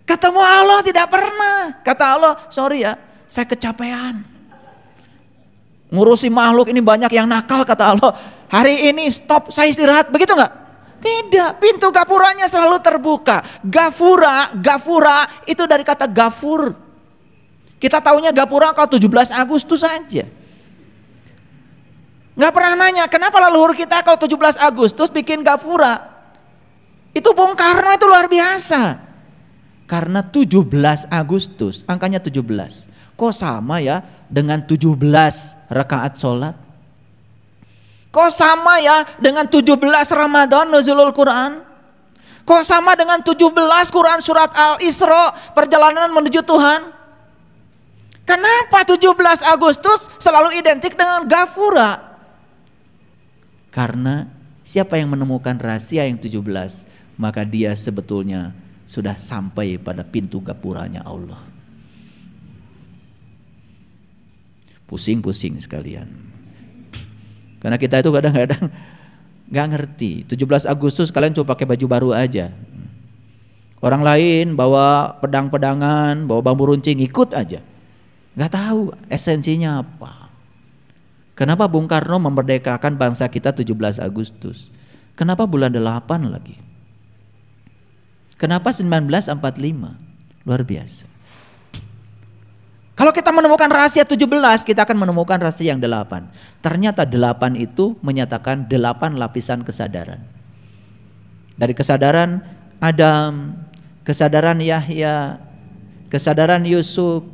Ketemu Allah tidak pernah. Kata Allah, sorry ya, saya kecapean. Ngurusi makhluk ini banyak yang nakal, kata Allah. Hari ini stop, saya istirahat. Begitu enggak? Tidak, pintu gapuranya selalu terbuka. Gafura itu dari kata gafur. Kita taunya gapura kalau 17 Agustus saja. Nggak pernah nanya, kenapa leluhur kita kalau 17 Agustus bikin gapura? Itu Bung Karno itu luar biasa. Karena 17 Agustus, angkanya 17. Kok sama ya dengan 17 rakaat sholat? Kok sama ya dengan 17 Ramadan nuzulul Quran? Kok sama dengan 17 Quran surat Al-Isra, perjalanan menuju Tuhan? Kenapa 17 Agustus selalu identik dengan gafura? Karena siapa yang menemukan rahasia yang 17, maka dia sebetulnya sudah sampai pada pintu gapuranya Allah. Pusing-pusing sekalian. Karena kita itu kadang-kadang gak ngerti. 17 Agustus kalian coba pakai baju baru aja. Orang lain bawa pedang-pedangan, bawa bambu runcing, ikut aja. Gak tahu esensinya apa. Kenapa Bung Karno memerdekakan bangsa kita 17 Agustus? Kenapa bulan 8 lagi? Kenapa 1945? Luar biasa. Kalau kita menemukan rahasia 17, kita akan menemukan rahasia yang 8. Ternyata 8 itu menyatakan 8 lapisan kesadaran. Dari kesadaran Adam, kesadaran Yahya, kesadaran Yusuf,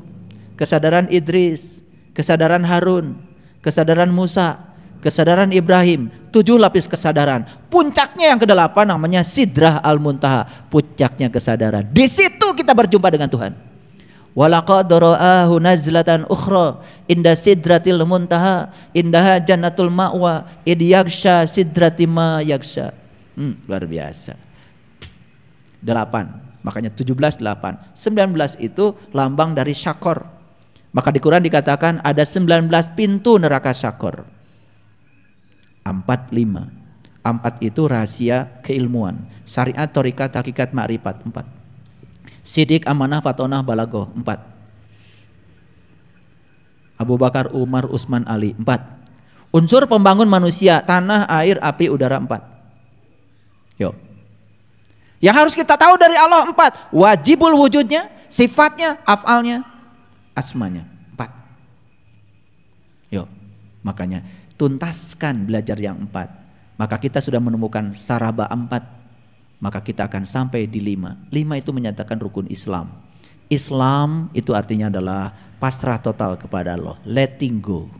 kesadaran Idris, kesadaran Harun, kesadaran Musa, kesadaran Ibrahim. 7 lapis kesadaran. Puncaknya yang ke-8 namanya Sidrah Al-Muntaha, puncaknya kesadaran. Di situ kita berjumpa dengan Tuhan. Walaqad ra'ahu nazlatan ukhra inda sidratil muntaha indaha jannatul ma'wa id yaghsha sidrati ma yaghsha. Luar biasa. 8. Makanya 17 8. 19 itu lambang dari syakor. Maka di Quran dikatakan ada 19 pintu neraka syakor. 4 5. 4 itu rahasia keilmuan. Syariat, thariqat, hakikat, ma'rifat. 4. Sidik, amanah, fatonah, balagoh. 4. Abu Bakar, Umar, Utsman, Ali. 4. Unsur pembangun manusia, tanah, air, api, udara. 4. Yuk. Yang harus kita tahu dari Allah 4. Wajibul wujudnya, sifatnya, afalnya, asmanya. 4. Yuk. Makanya tuntaskan belajar yang 4. Maka kita sudah menemukan saraba 4. Maka kita akan sampai di 5. 5 itu menyatakan rukun Islam. Islam itu artinya adalah pasrah total kepada Allah, letting go.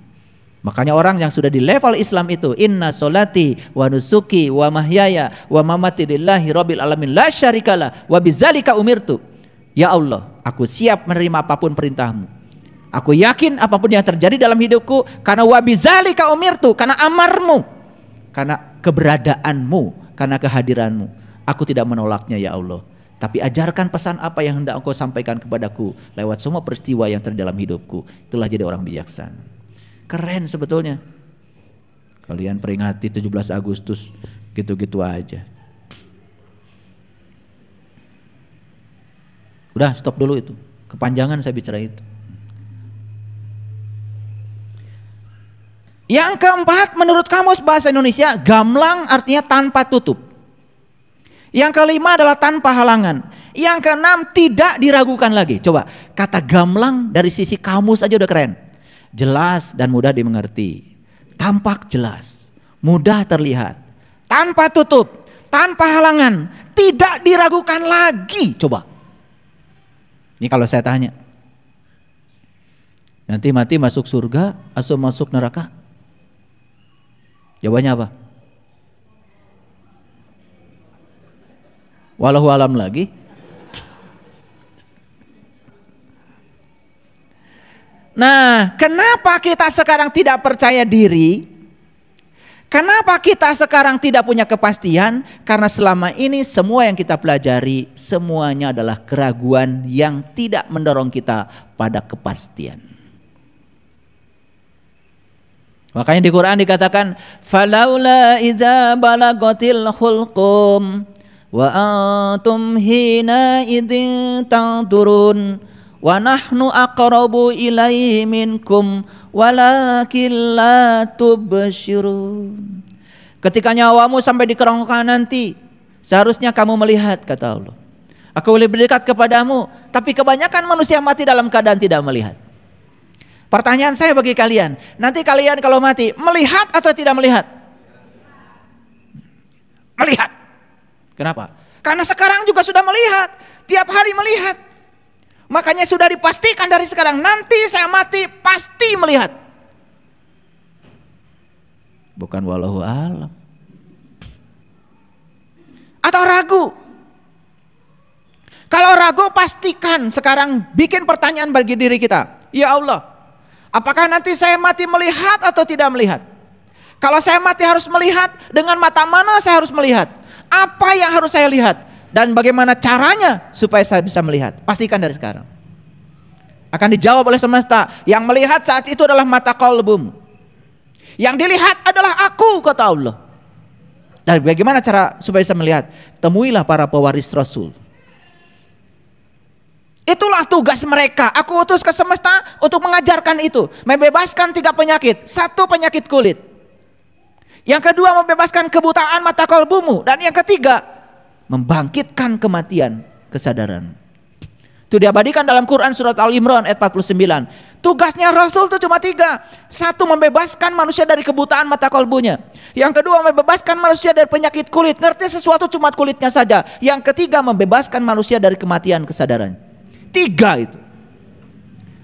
Makanya orang yang sudah di level Islam itu, inna solati wa nusuki wa mahyaya wa mamati lillahi rabbil alamin la syarikalah wa bizalika umirtu. Ya Allah, aku siap menerima apapun perintahmu. Aku yakin apapun yang terjadi dalam hidupku karena wa bizalika umirtu, karena amarmu, karena keberadaanmu, karena kehadiranmu. Aku tidak menolaknya ya Allah. Tapi ajarkan pesan apa yang hendak engkau sampaikan kepadaku lewat semua peristiwa yang terjadi dalam hidupku. Itulah jadi orang bijaksana. Keren sebetulnya. Kalian peringati 17 Agustus gitu-gitu aja. Udah stop dulu itu. Kepanjangan saya bicara itu. Yang keempat menurut Kamus Bahasa Indonesia, gamblang artinya tanpa tutup. Yang kelima adalah tanpa halangan. Yang keenam tidak diragukan lagi. Coba kata gamblang dari sisi kamus aja udah keren. Jelas dan mudah dimengerti. Tampak jelas, mudah terlihat, tanpa tutup, tanpa halangan, tidak diragukan lagi. Coba. Ini kalau saya tanya. Nanti mati masuk surga atau masuk neraka? Jawabannya apa? Wallahu alam lagi. Nah, kenapa kita sekarang tidak percaya diri? Kenapa kita sekarang tidak punya kepastian? Karena selama ini semua yang kita pelajari semuanya adalah keraguan yang tidak mendorong kita pada kepastian. Makanya di Quran dikatakan falaula idza balagatil hulqum wa antum hina idzin tanzurun wa nahnu aqrabu ilaihi minkum walakin la tubsyirun. Ketika nyawamu sampai di kerongkongan nanti, seharusnya kamu melihat, kata Allah. Aku boleh berdekat kepadamu, tapi kebanyakan manusia mati dalam keadaan tidak melihat. Pertanyaan saya bagi kalian, nanti kalian kalau mati, melihat atau tidak melihat? Melihat. Kenapa? Karena sekarang juga sudah melihat, tiap hari melihat. Makanya sudah dipastikan dari sekarang, nanti saya mati pasti melihat. Bukan wallahu a'lam. Atau ragu? Kalau ragu, pastikan sekarang bikin pertanyaan bagi diri kita. Ya Allah, apakah nanti saya mati melihat atau tidak melihat? Kalau saya mati harus melihat, dengan mata mana saya harus melihat? Apa yang harus saya lihat? Dan bagaimana caranya supaya saya bisa melihat? Pastikan dari sekarang. Akan dijawab oleh semesta. Yang melihat saat itu adalah mata qalbum. Yang dilihat adalah aku, kata Allah. Dan bagaimana cara supaya bisa melihat? Temuilah para pewaris Rasul. Itulah tugas mereka. Aku utus ke semesta untuk mengajarkan itu. Membebaskan 3 penyakit. 1 penyakit kulit. Yang kedua, membebaskan kebutaan mata kalbumu. Dan yang ketiga, membangkitkan kematian kesadaran. Itu diabadikan dalam Quran surat Al-Imran ayat 49. Tugasnya Rasul itu cuma 3. 1, membebaskan manusia dari kebutaan mata kalbunya. Yang kedua, membebaskan manusia dari penyakit kulit. Ngerti sesuatu cuma kulitnya saja. Yang ketiga, membebaskan manusia dari kematian kesadaran. 3 itu.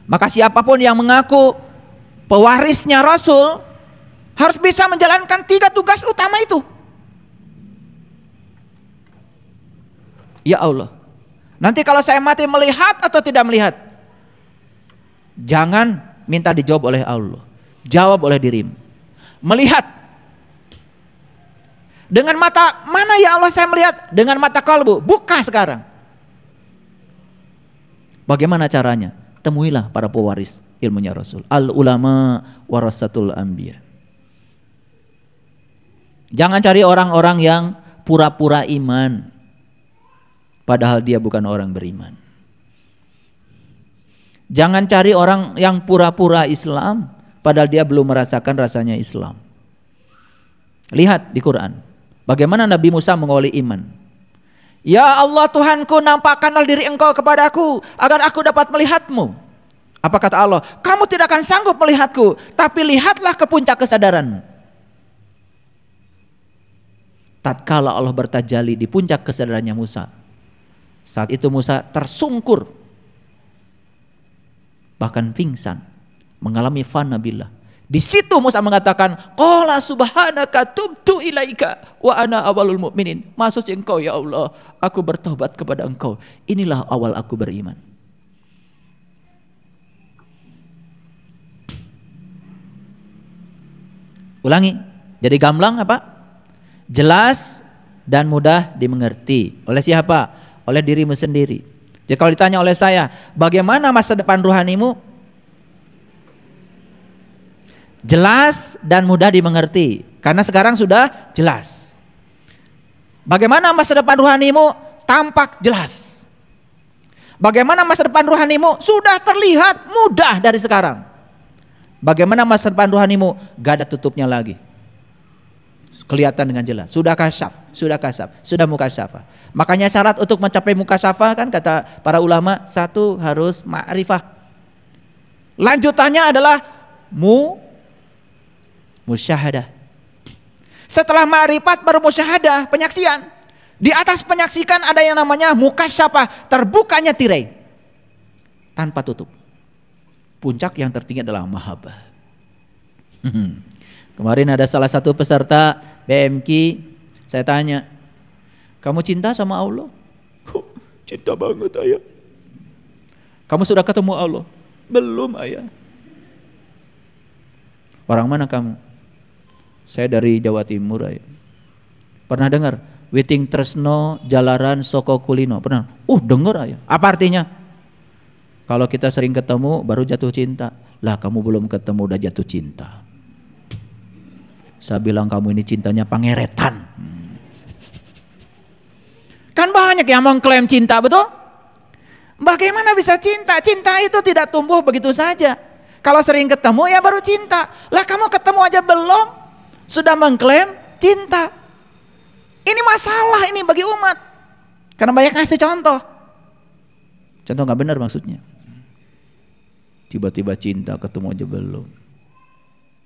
Maka siapapun yang mengaku pewarisnya Rasul harus bisa menjalankan 3 tugas utama itu. Ya Allah, nanti kalau saya mati melihat atau tidak melihat? Jangan minta dijawab oleh Allah, jawab oleh dirimu. Melihat. Dengan mata mana ya Allah saya melihat? Dengan mata kalbu. Buka sekarang. Bagaimana caranya? Temuilah para pewaris ilmunya Rasul. Al ulama warasatul anbiya. Jangan cari orang-orang yang pura-pura iman, padahal dia bukan orang beriman. Jangan cari orang yang pura-pura Islam, padahal dia belum merasakan rasanya Islam. Lihat di Quran, bagaimana Nabi Musa mengawali iman. Ya Allah Tuhanku, nampakkanlah diri engkau kepadaku, agar aku dapat melihatmu. Apa kata Allah? Kamu tidak akan sanggup melihatku, tapi lihatlah ke puncak kesadaranmu. Tatkala Allah bertajalli di puncak kesadarannya Musa, saat itu Musa tersungkur, bahkan pingsan, mengalami fana billah. Di situ Musa mengatakan, qala subhanaka tubtu ilaika wa ana awalul mu'minin. Maksudnya engkau ya Allah, aku bertobat kepada engkau. Inilah awal aku beriman. Ulangi, jadi gamblang apa? Jelas dan mudah dimengerti. Oleh siapa? Oleh dirimu sendiri. Jadi kalau ditanya oleh saya, bagaimana masa depan ruhanimu? Jelas dan mudah dimengerti. Karena sekarang sudah jelas. Bagaimana masa depan ruhanimu? Tampak jelas. Bagaimana masa depan ruhanimu? Sudah terlihat mudah dari sekarang. Bagaimana masa depan ruhanimu? Gak ada tutupnya lagi. Kelihatan dengan jelas. Sudah kasyaf, sudah mukasyafah. Makanya syarat untuk mencapai mukasyafah kan kata para ulama, 1 harus ma'rifah. Lanjutannya adalah musyahadah. Setelah ma'rifat baru musyahadah, penyaksian. Di atas penyaksikan ada yang namanya mukasyafah, terbukanya tirai tanpa tutup. Puncak yang tertinggi adalah mahabbah. Kemarin ada salah satu peserta BMK, saya tanya, kamu cinta sama Allah? Cinta banget ayah. Kamu sudah ketemu Allah? Belum ayah. Orang mana kamu? Saya dari Jawa Timur ayah. Pernah dengar? Witing Tresno Jalaran Soko Kulino. Pernah? Dengar ayah. Apa artinya? Kalau kita sering ketemu baru jatuh cinta. Lah kamu belum ketemu udah jatuh cinta. Saya bilang kamu ini cintanya pangeretan. Kan banyak yang mengklaim cinta, betul? Bagaimana bisa cinta? Cinta itu tidak tumbuh begitu saja. Kalau sering ketemu ya baru cinta. Lah kamu ketemu aja belum, sudah mengklaim cinta. Ini masalah ini bagi umat. Karena banyak ngasih contoh. Contoh gak benar maksudnya. Tiba-tiba cinta, ketemu aja belum.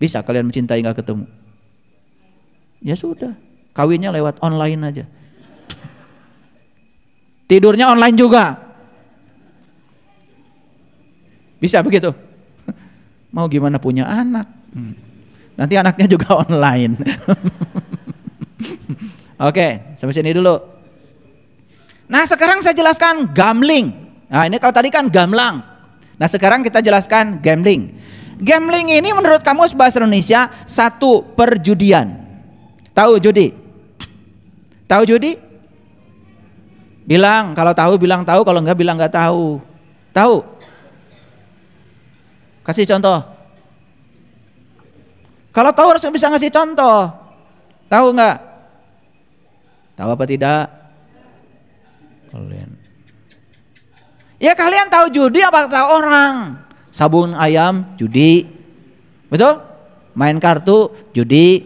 Bisa kalian mencintai gak ketemu? Ya sudah, kawinnya lewat online aja. Tidurnya online juga. Bisa begitu? Mau gimana punya anak? Nanti anaknya juga online. Oke, sampai sini dulu. Nah sekarang saya jelaskan gambling. Nah ini kalau tadi kan gamblang. Nah sekarang kita jelaskan gambling. Gambling ini menurut kamus bahasa Indonesia satu perjudian. Tahu judi? Tahu judi? Bilang, kalau tahu bilang tahu, kalau enggak bilang enggak tahu. Tahu? Kasih contoh. Kalau tahu harus bisa ngasih contoh. Tahu enggak? Tahu apa tidak? Kalian. Ya kalian tahu judi apa tahu orang? Sabun ayam judi. Betul? Main kartu judi.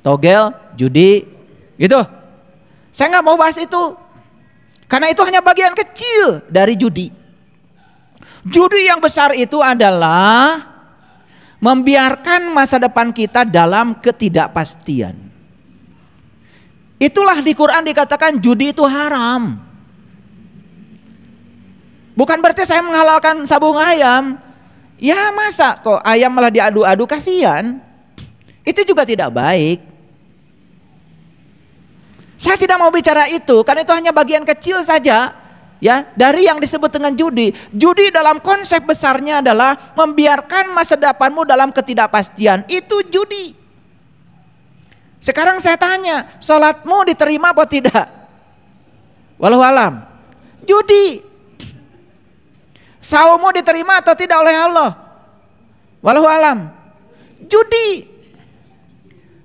Togel judi. Gitu. Saya nggak mau bahas itu. Karena itu hanya bagian kecil dari judi. Judi yang besar itu adalah membiarkan masa depan kita dalam ketidakpastian. Itulah di Quran dikatakan judi itu haram. Bukan berarti saya menghalalkan sabung ayam. Ya masa kok ayam malah diadu-adu, kasihan. Itu juga tidak baik. Saya tidak mau bicara itu karena itu hanya bagian kecil saja ya dari yang disebut dengan judi. Judi dalam konsep besarnya adalah membiarkan masa depanmu dalam ketidakpastian. Itu judi. Sekarang saya tanya, sholatmu diterima atau tidak? Walau alam. Judi. Saummu diterima atau tidak oleh Allah? Walau alam. Judi.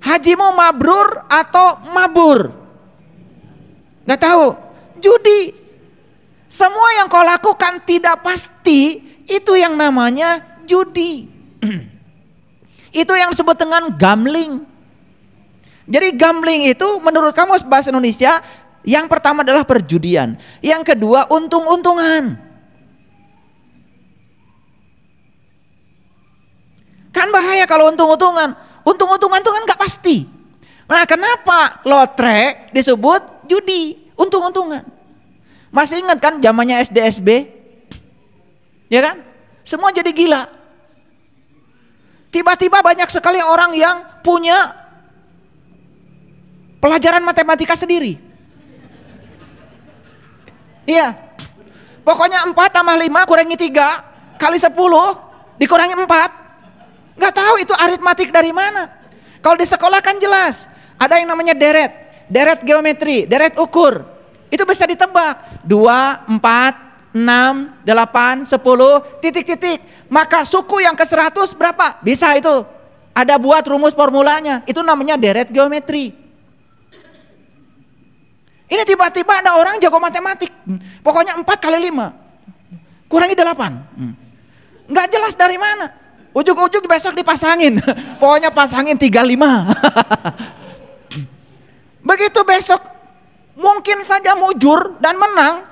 Hajimu mabrur atau mabur? Gak tahu. Judi. Semua yang kau lakukan tidak pasti, itu yang namanya judi. Itu yang disebut dengan gambling. Jadi gambling itu menurut kamus bahasa Indonesia yang pertama adalah perjudian, yang kedua untung-untungan. Kan bahaya kalau untung-untungan. Untung-untungan itu kan gak pasti. Nah kenapa lotre disebut judi? Untung-untungan. Masih ingat kan zamannya SD-SB? Ya kan? Semua jadi gila. Tiba-tiba banyak sekali orang yang punya pelajaran matematika sendiri. Iya. Pokoknya 4 tambah 5 kurangi 3 kali 10 dikurangi 4. Gak tahu itu aritmatik dari mana. Kalau di sekolah kan jelas. Ada yang namanya deret geometri, deret ukur. Itu bisa ditebak. 2, 4, 6, 8, 10, titik-titik. Maka suku yang ke 100 berapa? Bisa itu. Ada buat rumus formulanya. Itu namanya deret geometri. Ini tiba-tiba ada orang jago matematik. Pokoknya 4 kali 5 kurangi 8. Nggak jelas dari mana. Ujuk-ujuk besok dipasangin. Pokoknya pasangin 35. Begitu besok mungkin saja mujur dan menang.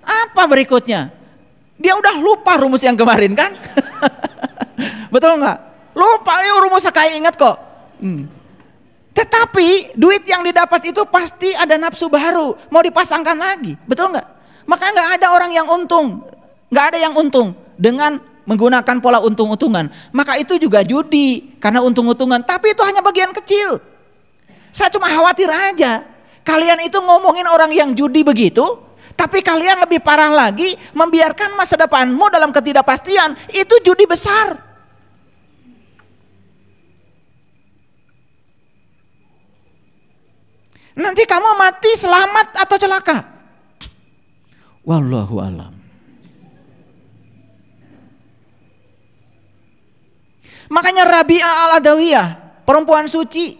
Apa berikutnya? Dia udah lupa rumus yang kemarin kan? Betul nggak? Lupa, ini rumusnya kayak ingat kok. Tetapi duit yang didapat itu pasti ada nafsu baru, mau dipasangkan lagi, betul nggak? Maka nggak ada orang yang untung, nggak ada yang untung dengan menggunakan pola untung-untungan. Maka itu juga judi karena untung-untungan. Tapi itu hanya bagian kecil. Saya cuma khawatir aja, kalian itu ngomongin orang yang judi begitu, tapi kalian lebih parah lagi membiarkan masa depanmu dalam ketidakpastian. Itu judi besar. Nanti kamu mati selamat atau celaka? Wallahu alam. Makanya Rabi'ah al-Adawiyah, perempuan suci,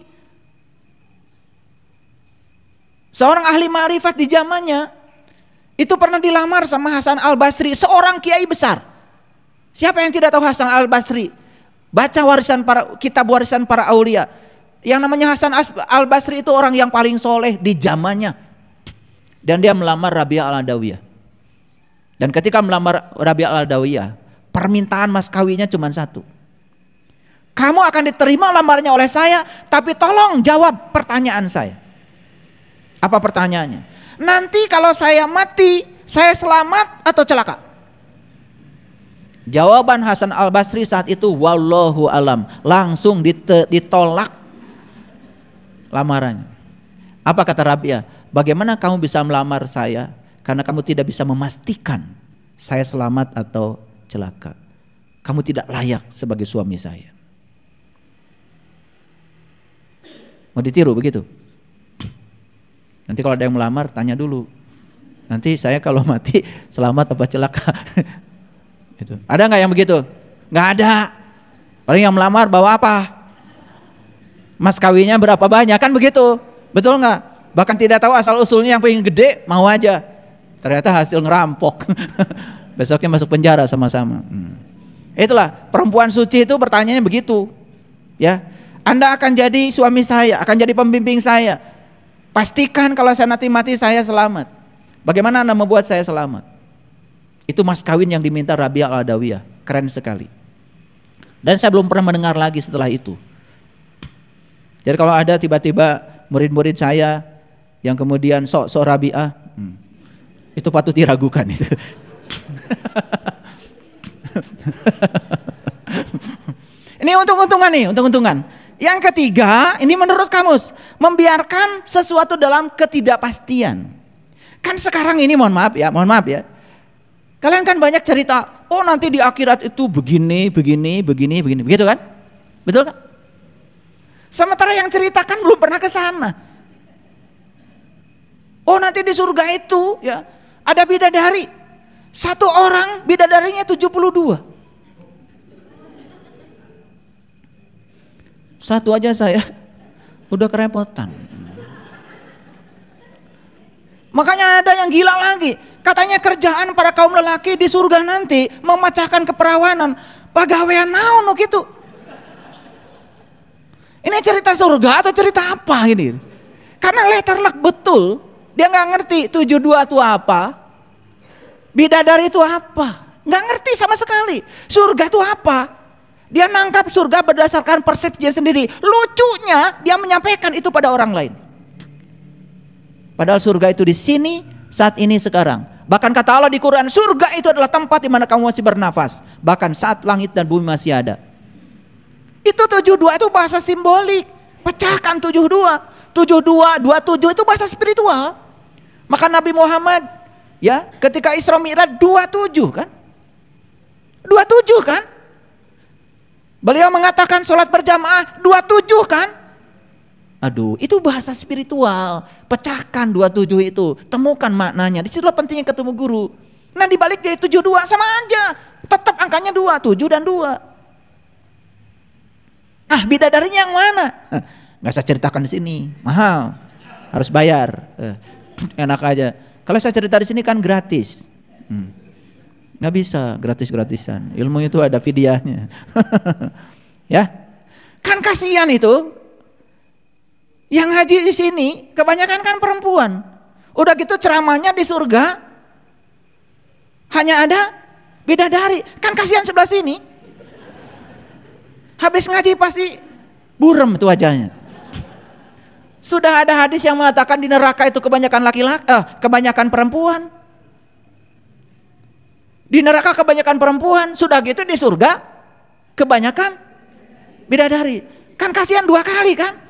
Seorang ahli ma'rifat di zamannya itu pernah dilamar sama Hasan Al-Basri, seorang kiai besar. Siapa yang tidak tahu Hasan Al-Basri? Baca kitab warisan para aulia. Yang namanya Hasan Al-Basri itu orang yang paling soleh di zamannya. Dan dia melamar Rabi'ah Al-Adawiyah. Dan ketika melamar Rabi'ah Al-Adawiyah, permintaan mas kawinnya cuma satu. Kamu akan diterima lamarnya oleh saya, tapi tolong jawab pertanyaan saya. Apa pertanyaannya? Nanti kalau saya mati, saya selamat atau celaka? Jawaban Hasan Al-Basri saat itu, wallahu alam, langsung ditolak lamarannya. Apa kata Rabi'ah? Bagaimana kamu bisa melamar saya karena kamu tidak bisa memastikan saya selamat atau celaka? Kamu tidak layak sebagai suami saya. Mau ditiru begitu? Nanti kalau ada yang melamar, tanya dulu. Nanti saya kalau mati selamat apa celaka? Gitu. Ada nggak yang begitu? Nggak ada. Paling yang melamar bawa apa? Mas kawinnya berapa banyak, kan begitu? Betul nggak? Bahkan tidak tahu asal usulnya, yang pengen gede mau aja. Ternyata hasil ngerampok. Besoknya masuk penjara sama-sama. Itulah perempuan suci itu bertanyanya begitu. Ya, Anda akan jadi suami saya, akan jadi pembimbing saya. Pastikan kalau saya nanti mati saya selamat. Bagaimana Anda membuat saya selamat? Itu mas kawin yang diminta Rabi'ah Al-Adawiyah. Keren sekali. Dan saya belum pernah mendengar lagi setelah itu. Jadi kalau ada tiba-tiba murid-murid saya yang kemudian sok-sok Rabi'ah, itu patut diragukan itu. Ini untung-untungan nih, untung-untungan. Yang ketiga, ini menurut kamus, membiarkan sesuatu dalam ketidakpastian. Kan sekarang ini mohon maaf ya. Kalian kan banyak cerita, oh nanti di akhirat itu begini, begitu kan? Betul kan? Sementara yang ceritakan belum pernah ke sana. Oh nanti di surga itu ya ada bidadari. Satu orang bidadarinya 72. Satu aja saya udah kerepotan. Makanya ada yang gila lagi. Katanya kerjaan para kaum lelaki di surga nanti memecahkan keperawanan. Pagawean naon gitu. Ini cerita surga atau cerita apa ini? Karena letterlock betul. Dia nggak ngerti 72 itu apa. Bidadari itu apa. Nggak ngerti sama sekali. Surga itu apa. Dia nangkap surga berdasarkan persepsinya sendiri. Lucunya dia menyampaikan itu pada orang lain. Padahal surga itu di sini, saat ini, sekarang. Bahkan kata Allah di Quran, surga itu adalah tempat di mana kamu masih bernafas. Bahkan saat langit dan bumi masih ada. Itu 72 itu bahasa simbolik. Pecahkan 72. 72, 27 itu bahasa spiritual. Maka Nabi Muhammad ya ketika Isra Mi'raj 27 kan? 27 kan? Beliau mengatakan sholat berjamaah 27 kan? Aduh, itu bahasa spiritual. Pecahkan 27 itu, temukan maknanya. Disitulah pentingnya ketemu guru. Nah dibalik dari 72 sama aja, tetap angkanya 2, 7 dan 2. Ah bidadarinya yang mana? Nggak saya ceritakan di sini, mahal, harus bayar. Enak aja. Kalau saya cerita di sini kan gratis. Nggak bisa gratis-gratisan. Ilmu itu ada fidyahnya. Ya, kan kasihan itu. Yang haji di sini kebanyakan kan perempuan. Udah gitu ceramahnya di surga hanya ada bidadari. Kan kasihan sebelah sini. Habis ngaji pasti burem itu wajahnya. Sudah ada hadis yang mengatakan di neraka itu kebanyakan laki-laki, kebanyakan perempuan. Di neraka kebanyakan perempuan, sudah gitu di surga kebanyakan bidadari. Kan kasihan 2 kali kan?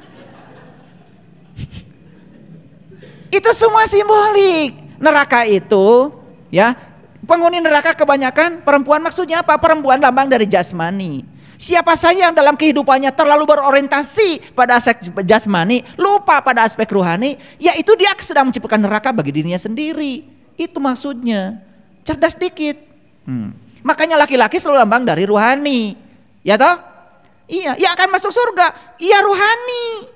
Itu semua simbolik. Neraka itu ya, penghuni neraka kebanyakan perempuan, maksudnya apa? Perempuan lambang dari jasmani. Siapa saja yang dalam kehidupannya terlalu berorientasi pada aspek jasmani, lupa pada aspek ruhani, yaitu dia sedang menciptakan neraka bagi dirinya sendiri. Itu maksudnya. Cerdas dikit. Makanya laki-laki selalu lambang dari ruhani. Ya toh? Iya, ya akan masuk surga. Iya ruhani.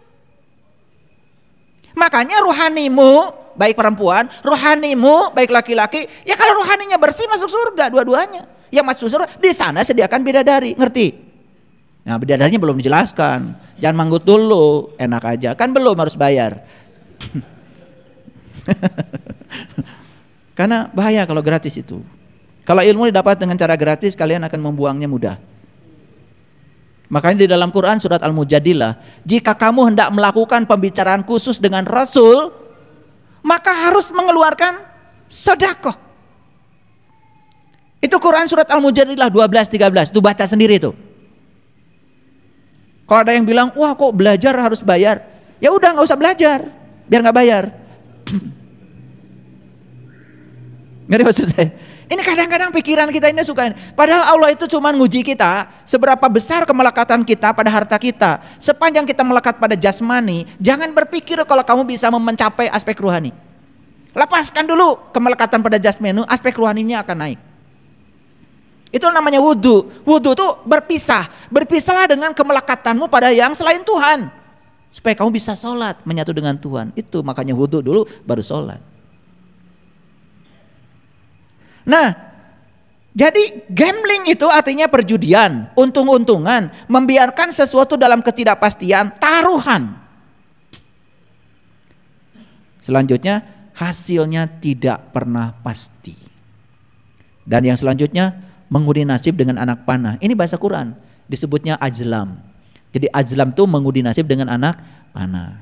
Makanya rohanimu, baik perempuan, rohanimu, baik laki-laki, ya kalau rohaninya bersih masuk surga dua-duanya. Yang masuk surga, di sana sediakan bidadari, ngerti? Nah, bidadarinya belum dijelaskan. Jangan manggut dulu, enak aja. Kan belum, harus bayar. Karena bahaya kalau gratis itu. Kalau ilmu didapat dengan cara gratis, kalian akan membuangnya mudah. Makanya di dalam Quran surat Al-Mujadilah, jika kamu hendak melakukan pembicaraan khusus dengan Rasul, maka harus mengeluarkan sedekah. Itu Quran surat Al-Mujadilah 12-13, itu baca sendiri tuh. Kalau ada yang bilang, wah kok belajar harus bayar, ya udah nggak usah belajar, biar nggak bayar. Ngerti maksud saya? Ini kadang-kadang pikiran kita ini suka. Padahal Allah itu cuma nguji kita seberapa besar kemelekatan kita pada harta kita. Sepanjang kita melekat pada jasmani, jangan berpikir kalau kamu bisa mencapai aspek rohani. Lepaskan dulu kemelekatan pada jasmani, aspek rohaninya akan naik. Itu namanya wudhu. Wudhu itu berpisah. Berpisahlah dengan kemelekatanmu pada yang selain Tuhan, supaya kamu bisa sholat menyatu dengan Tuhan. Itu makanya wudhu dulu baru sholat. Nah, jadi gambling itu artinya perjudian, untung-untungan, membiarkan sesuatu dalam ketidakpastian, taruhan. Selanjutnya, hasilnya tidak pernah pasti. Dan yang selanjutnya, mengundi nasib dengan anak panah. Ini bahasa Quran, disebutnya ajlam. Jadi ajlam itu mengundi nasib dengan anak panah.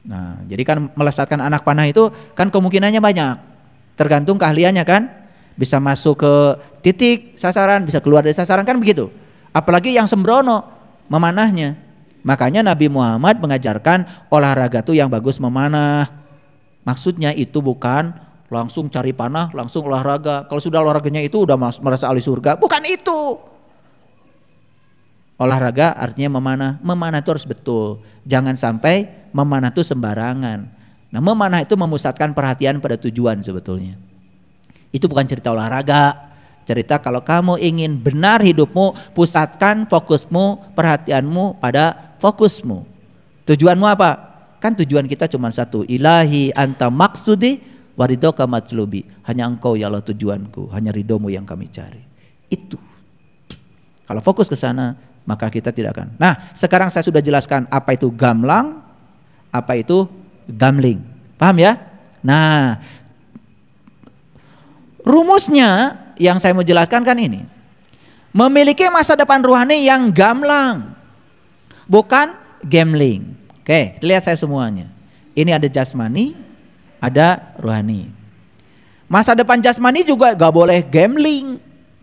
Nah, jadi kan melesatkan anak panah itu kan kemungkinannya banyak. Tergantung keahliannya kan, bisa masuk ke titik sasaran, bisa keluar dari sasaran, kan begitu. Apalagi yang sembrono memanahnya. Makanya Nabi Muhammad mengajarkan olahraga tuh yang bagus memanah. Maksudnya itu bukan langsung cari panah, langsung olahraga. Kalau sudah olahraganya itu udah merasa ahli surga, bukan itu. Olahraga artinya memanah. Memanah itu harus betul. Jangan sampai memanah itu sembarangan. Nah, memanah itu memusatkan perhatian pada tujuan sebetulnya. Itu bukan cerita olahraga. Cerita kalau kamu ingin benar hidupmu, pusatkan fokusmu, perhatianmu pada fokusmu. Tujuanmu apa? Kan tujuan kita cuma satu. Ilahi anta maksudi waridoka matslubi. Hanya engkau ya Allah tujuanku, hanya ridhomu yang kami cari. Itu. Kalau fokus ke sana, maka kita tidak akan. Nah, sekarang saya sudah jelaskan apa itu gamlang, apa itu gambling. Paham ya? Nah, rumusnya yang saya mau jelaskan kan ini. Memiliki masa depan rohani yang gamblang, bukan gambling. Oke, lihat saya semuanya. Ini ada jasmani, ada rohani. Masa depan jasmani juga gak boleh gambling,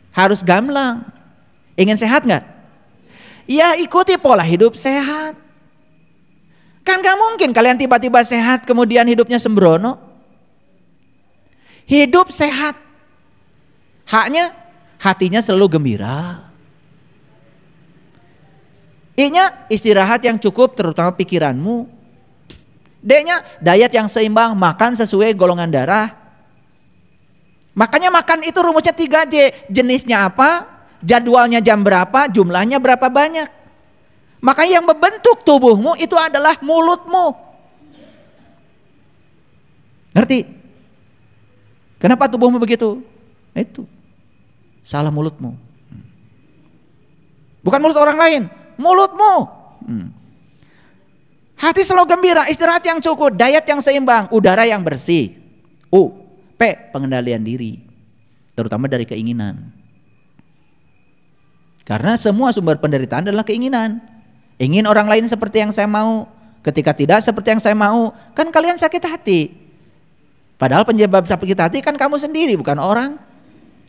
harus gamblang. Ingin sehat gak? Ya ikuti pola hidup sehat. Kan gak mungkin kalian tiba-tiba sehat kemudian hidupnya sembrono. Hidup sehat, haknya hatinya selalu gembira. I-nya istirahat yang cukup terutama pikiranmu. D-nya diet yang seimbang, makan sesuai golongan darah. Makanya makan itu rumusnya 3J. Jenisnya apa, jadwalnya jam berapa, jumlahnya berapa banyak. Makanya yang membentuk tubuhmu itu adalah mulutmu. Ngerti? Kenapa tubuhmu begitu? Itu salah mulutmu. Bukan mulut orang lain, mulutmu. Hati selalu gembira, istirahat yang cukup, diet yang seimbang, udara yang bersih. U, P, pengendalian diri, terutama dari keinginan. Karena semua sumber penderitaan adalah keinginan. Ingin orang lain seperti yang saya mau, ketika tidak seperti yang saya mau, kan kalian sakit hati. Padahal penyebab sakit hati kan kamu sendiri, bukan orang.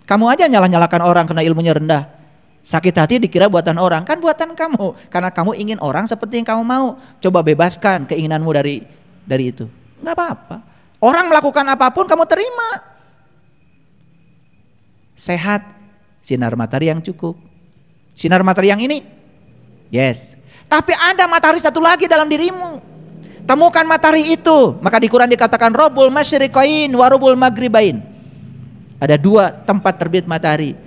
Kamu aja nyalah-nyalahkan orang karena ilmunya rendah. Sakit hati dikira buatan orang, kan buatan kamu. Karena kamu ingin orang seperti yang kamu mau. Coba bebaskan keinginanmu dari itu. Nggak apa-apa. Orang melakukan apapun kamu terima. Sehat, sinar matahari yang cukup. Sinar matahari yang ini, yes. Tapi ada matahari satu lagi dalam dirimu. Temukan matahari itu. Maka di Quran dikatakan Rabbul masyriqain wa Rabbul maghribain. Ada 2 tempat terbit matahari.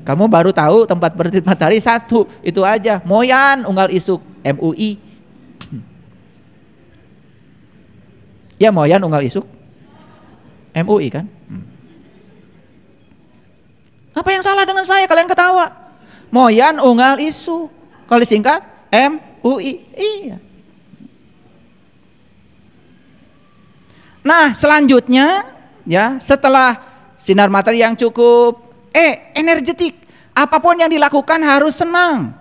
Kamu baru tahu tempat terbit matahari 1, itu aja. Moyan Unggal Isuk, MUI. Ya moyan unggal isuk. MUI kan? Apa yang salah dengan saya? Kalian ketawa. Moyan unggal isuk. Kalau disingkat MUI. Iya. Nah, selanjutnya ya, setelah sinar matahari yang cukup, energetik. Apapun yang dilakukan harus senang.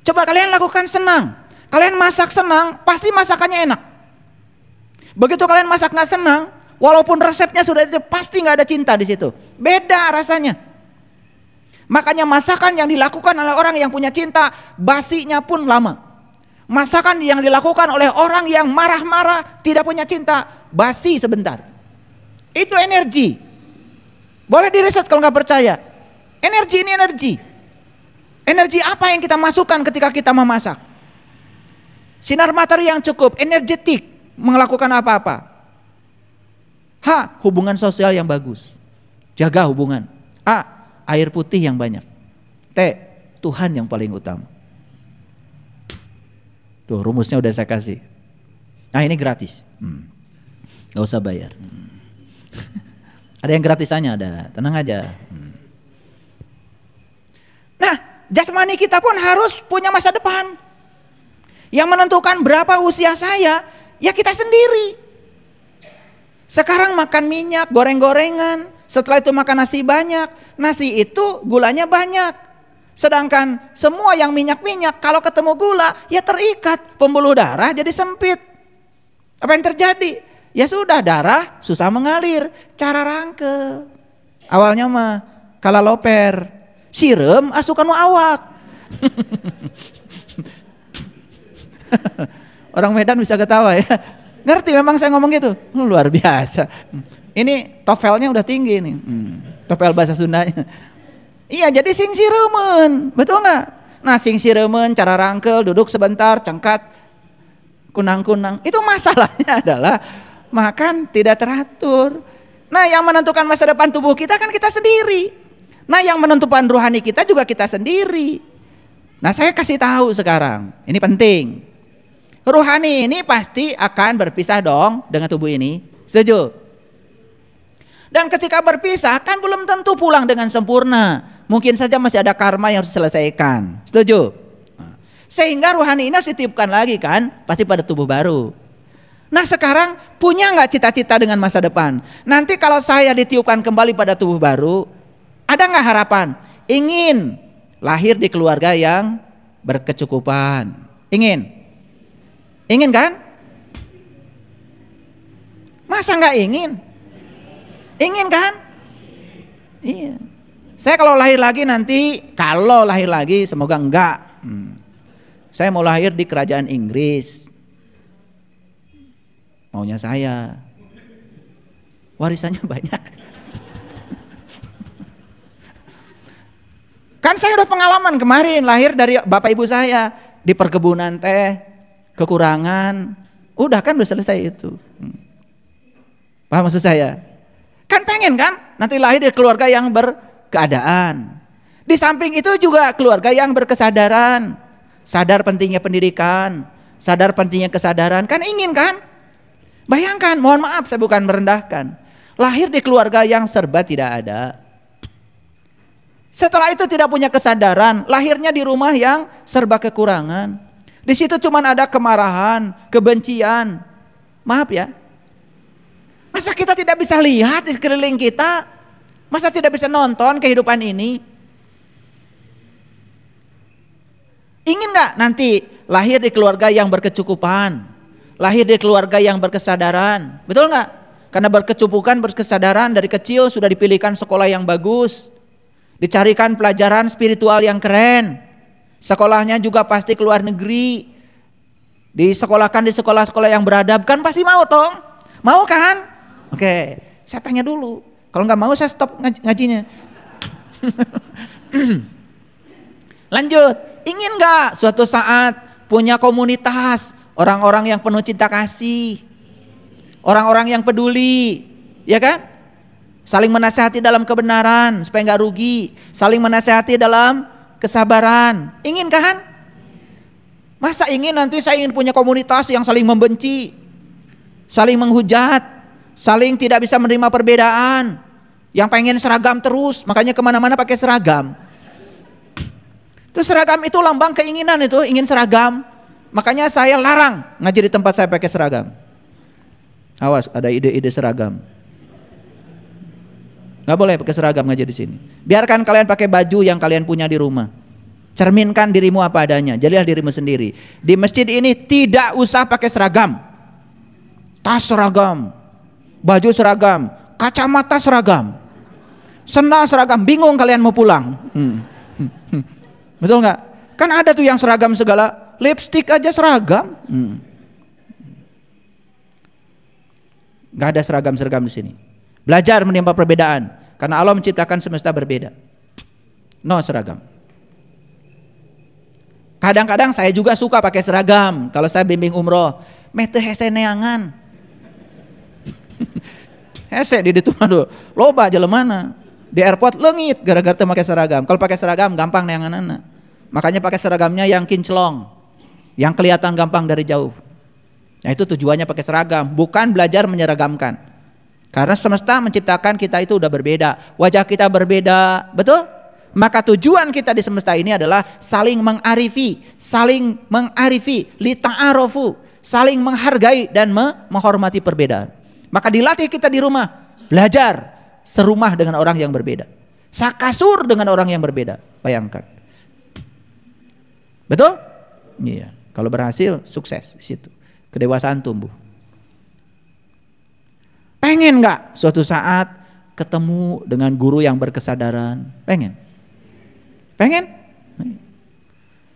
Coba kalian lakukan senang. Kalian masak senang, pasti masakannya enak. Begitu kalian masak nggak senang, walaupun resepnya sudah ada, pasti nggak ada cinta di situ. Beda rasanya. Makanya masakan yang dilakukan oleh orang yang punya cinta, basinya pun lama. Masakan yang dilakukan oleh orang yang marah-marah, tidak punya cinta, basi sebentar. Itu energi. Boleh diriset kalau nggak percaya. Energi ini energi. Energi apa yang kita masukkan ketika kita memasak? Sinar matahari yang cukup, energetik, melakukan apa-apa. Hubungan sosial yang bagus. Jaga hubungan. Air putih yang banyak. Tuhan yang paling utama. Tuh rumusnya udah saya kasih. Nah ini gratis. Gak usah bayar. Ada yang gratisannya ada, tenang aja. Nah, jasmani kita pun harus punya masa depan. Yang menentukan berapa usia saya, ya kita sendiri. Sekarang makan minyak, goreng-gorengan, setelah itu makan nasi banyak. Nasi itu gulanya banyak. Sedangkan semua yang minyak-minyak, kalau ketemu gula, ya terikat. Pembuluh darah jadi sempit. Apa yang terjadi? Ya sudah, darah susah mengalir. Cara rangke. Awalnya mah kalaloper. Sirem asukan awak. Orang Medan bisa ketawa ya. Ngerti memang saya ngomong gitu. Luar biasa. Ini TOEFL-nya udah tinggi nih. TOEFL bahasa Sundanya. Iya, jadi sing siremen. Betul nggak? Nah, sing siremen, cara rangkel, duduk sebentar, cengkat, kunang-kunang. Itu masalahnya adalah makan tidak teratur. Nah, yang menentukan masa depan tubuh kita kan kita sendiri. Nah, yang menentukan rohani kita juga kita sendiri. Nah, saya kasih tahu sekarang, ini penting. Rohani ini pasti akan berpisah dong dengan tubuh ini. Setuju? Dan ketika berpisah kan belum tentu pulang dengan sempurna. Mungkin saja masih ada karma yang harus diselesaikan. Setuju? Sehingga rohani ini harus ditiupkan lagi kan, pasti pada tubuh baru. Nah sekarang punya nggak cita-cita dengan masa depan? Nanti kalau saya ditiupkan kembali pada tubuh baru, ada nggak harapan? Ingin lahir di keluarga yang berkecukupan. Ingin? Ingin kan? Masa nggak ingin? Ingin kan? Iya. Saya kalau lahir lagi nanti, kalau lahir lagi semoga enggak. Saya mau lahir di kerajaan Inggris. Maunya saya. Warisannya banyak. Kan saya udah pengalaman kemarin lahir dari bapak ibu saya di perkebunan teh, kekurangan, udah kan udah selesai itu. Paham maksud saya? Kan pengen kan nanti lahir di keluarga yang berkeadaan. Di samping itu juga keluarga yang berkesadaran, sadar pentingnya pendidikan, sadar pentingnya kesadaran, kan ingin kan? Bayangkan, mohon maaf saya bukan merendahkan, lahir di keluarga yang serba tidak ada. Setelah itu tidak punya kesadaran, lahirnya di rumah yang serba kekurangan. Di situ cuma ada kemarahan, kebencian. Maaf ya. Masa kita tidak bisa lihat di sekeliling kita? Masa tidak bisa nonton kehidupan ini? Ingin nggak nanti lahir di keluarga yang berkecukupan, lahir di keluarga yang berkesadaran, betul nggak? Karena berkecukupan, berkesadaran dari kecil sudah dipilihkan sekolah yang bagus. Dicarikan pelajaran spiritual yang keren. Sekolahnya juga pasti ke luar negeri. Disekolahkan di sekolah-sekolah yang beradab, kan pasti mau toh? Mau kan? Oke, saya tanya dulu. Kalau nggak mau saya stop ngajinya. Lanjut. Ingin nggak suatu saat punya komunitas orang-orang yang penuh cinta kasih, orang-orang yang peduli, ya kan? Saling menasihati dalam kebenaran supaya nggak rugi, saling menasihati dalam kesabaran. Ingin kan? Masa ingin nanti saya ingin punya komunitas yang saling membenci, saling menghujat, saling tidak bisa menerima perbedaan, yang pengen seragam terus, makanya kemana-mana pakai seragam. Itu seragam itu lambang keinginan, itu ingin seragam. Makanya saya larang ngaji di tempat saya pakai seragam. Awas, ada ide-ide seragam. Nggak boleh pakai seragam ngaji di sini. Biarkan kalian pakai baju yang kalian punya di rumah. Cerminkan dirimu apa adanya, jadilah dirimu sendiri. Di masjid ini tidak usah pakai seragam. Tas seragam, baju seragam, kacamata seragam, sendal seragam. Bingung kalian mau pulang. Betul nggak? Kan ada tuh yang seragam segala, lipstick aja seragam. Nggak ada seragam-seragam di sini. Belajar menerima perbedaan, karena Allah menciptakan semesta berbeda. No seragam. Kadang-kadang saya juga suka pakai seragam. Kalau saya bimbing umroh, mete hese neangan. Hese di ditu aduh, loba jelemana. Di airport leungit gara-gara teu make seragam. Kalau pakai seragam gampang neanganana. Makanya pakai seragamnya yang kinclong, yang kelihatan gampang dari jauh. Nah itu tujuannya pakai seragam, bukan belajar menyeragamkan. Karena semesta menciptakan kita itu udah berbeda, wajah kita berbeda, betul? Maka tujuan kita di semesta ini adalah saling mengarifi, li ta'arofu, saling menghargai dan menghormati perbedaan. Maka dilatih kita di rumah, belajar serumah dengan orang yang berbeda, sakasur dengan orang yang berbeda. Bayangkan, betul? Iya. Kalau berhasil, sukses di situ. Kedewasaan tumbuh. Pengen nggak suatu saat ketemu dengan guru yang berkesadaran? Pengen? Pengen?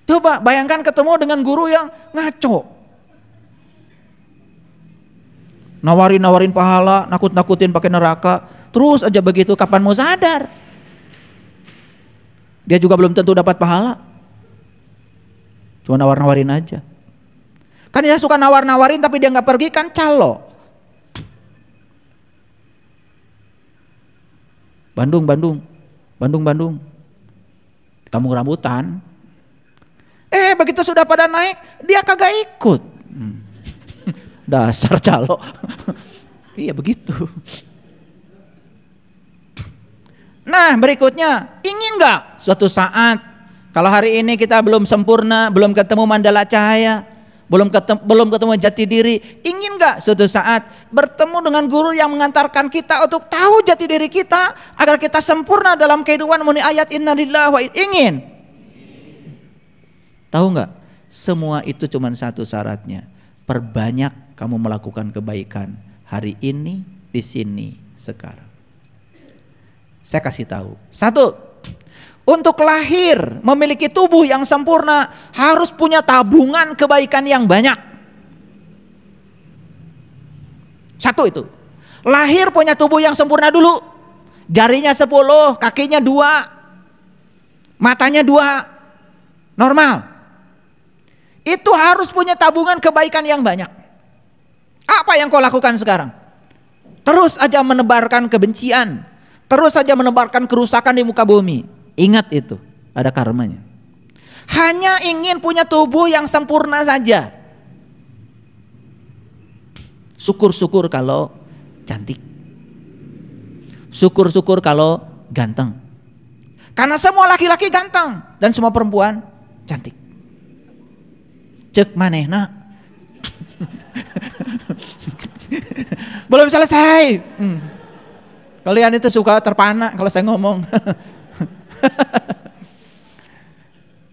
Coba bayangkan ketemu dengan guru yang ngaco, nawarin pahala, nakut-nakutin pakai neraka, terus aja begitu. Kapan mau sadar? Dia juga belum tentu dapat pahala, cuma nawar-nawarin aja. Kan dia suka nawar-nawarin tapi dia nggak pergi, kan calo. Bandung. Kampung Rambutan. Begitu sudah pada naik, dia kagak ikut. Dasar calo. Iya begitu. Nah berikutnya, ingin nggak suatu saat, kalau hari ini kita belum sempurna, belum ketemu mandala cahaya, belum ketemu jati diri, ingin nggak suatu saat bertemu dengan guru yang mengantarkan kita untuk tahu jati diri kita agar kita sempurna dalam kehidupan memenuhi ayat innalillahi wa ingin? Tahu nggak? Semua itu cuma satu syaratnya, perbanyak kamu melakukan kebaikan hari ini, di sini, sekarang. Saya kasih tahu. Satu, untuk lahir memiliki tubuh yang sempurna harus punya tabungan kebaikan yang banyak. Satu itu. Lahir punya tubuh yang sempurna dulu. Jarinya 10, kakinya 2, matanya 2, normal. Itu harus punya tabungan kebaikan yang banyak. Apa yang kau lakukan sekarang? Terus aja menebarkan kebencian, terus saja menebarkan kerusakan di muka bumi. Ingat itu, ada karmanya. Hanya ingin punya tubuh yang sempurna saja. Syukur-syukur kalau cantik. Syukur-syukur kalau ganteng. Karena semua laki-laki ganteng dan semua perempuan cantik. Cek manehna. Belum selesai. Kalian itu suka terpana kalau saya ngomong.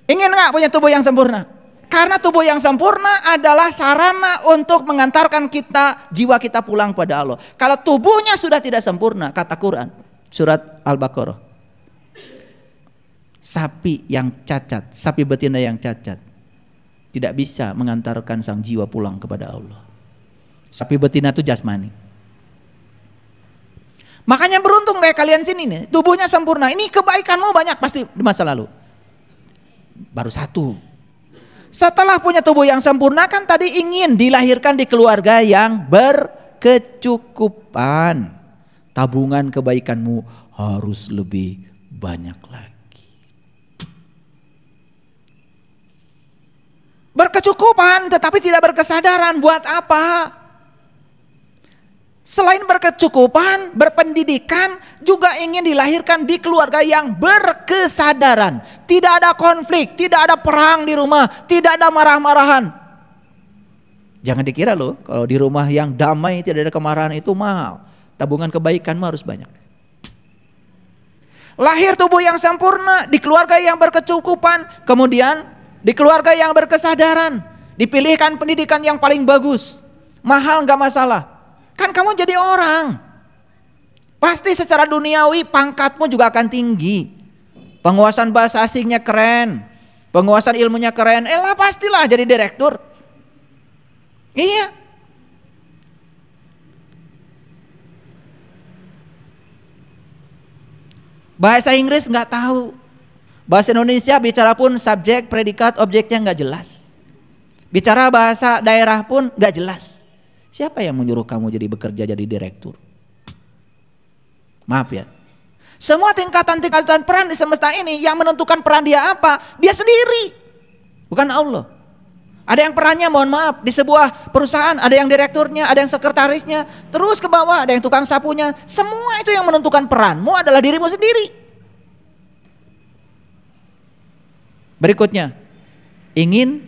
Ingin gak punya tubuh yang sempurna? Karena tubuh yang sempurna adalah sarana untuk mengantarkan kita, jiwa kita pulang pada Allah. Kalau tubuhnya sudah tidak sempurna, kata Quran, surat Al-Baqarah, sapi yang cacat, sapi betina yang cacat, tidak bisa mengantarkan sang jiwa pulang kepada Allah. Sapi betina itu jasmani. Makanya beruntung kayak kalian sini nih, tubuhnya sempurna. Ini kebaikanmu banyak pasti di masa lalu. Baru satu. Setelah punya tubuh yang sempurna, kan tadi ingin dilahirkan di keluarga yang berkecukupan. Tabungan kebaikanmu harus lebih banyak lagi. Berkecukupan tetapi tidak berkesadaran, buat apa? Selain berkecukupan, berpendidikan, juga ingin dilahirkan di keluarga yang berkesadaran. Tidak ada konflik, tidak ada perang di rumah, tidak ada marah-marahan. Jangan dikira loh, kalau di rumah yang damai tidak ada kemarahan itu mahal. Tabungan kebaikanmu harus banyak. Lahir tubuh yang sempurna di keluarga yang berkecukupan, kemudian di keluarga yang berkesadaran, dipilihkan pendidikan yang paling bagus. Mahal nggak masalah. Kan kamu jadi orang. Pasti secara duniawi pangkatmu juga akan tinggi. Penguasaan bahasa asingnya keren. Penguasaan ilmunya keren. Lah pastilah jadi direktur. Iya. Bahasa Inggris nggak tahu. Bahasa Indonesia bicara pun subjek, predikat, objeknya nggak jelas. Bicara bahasa daerah pun nggak jelas. Siapa yang menyuruh kamu jadi bekerja jadi direktur? Maaf ya. Semua tingkatan-tingkatan peran di semesta ini yang menentukan peran dia apa? Dia sendiri. Bukan Allah. Ada yang perannya mohon maaf di sebuah perusahaan, ada yang direkturnya, ada yang sekretarisnya, terus ke bawah ada yang tukang sapunya. Semua itu yang menentukan peranmu adalah dirimu sendiri. Berikutnya, ingin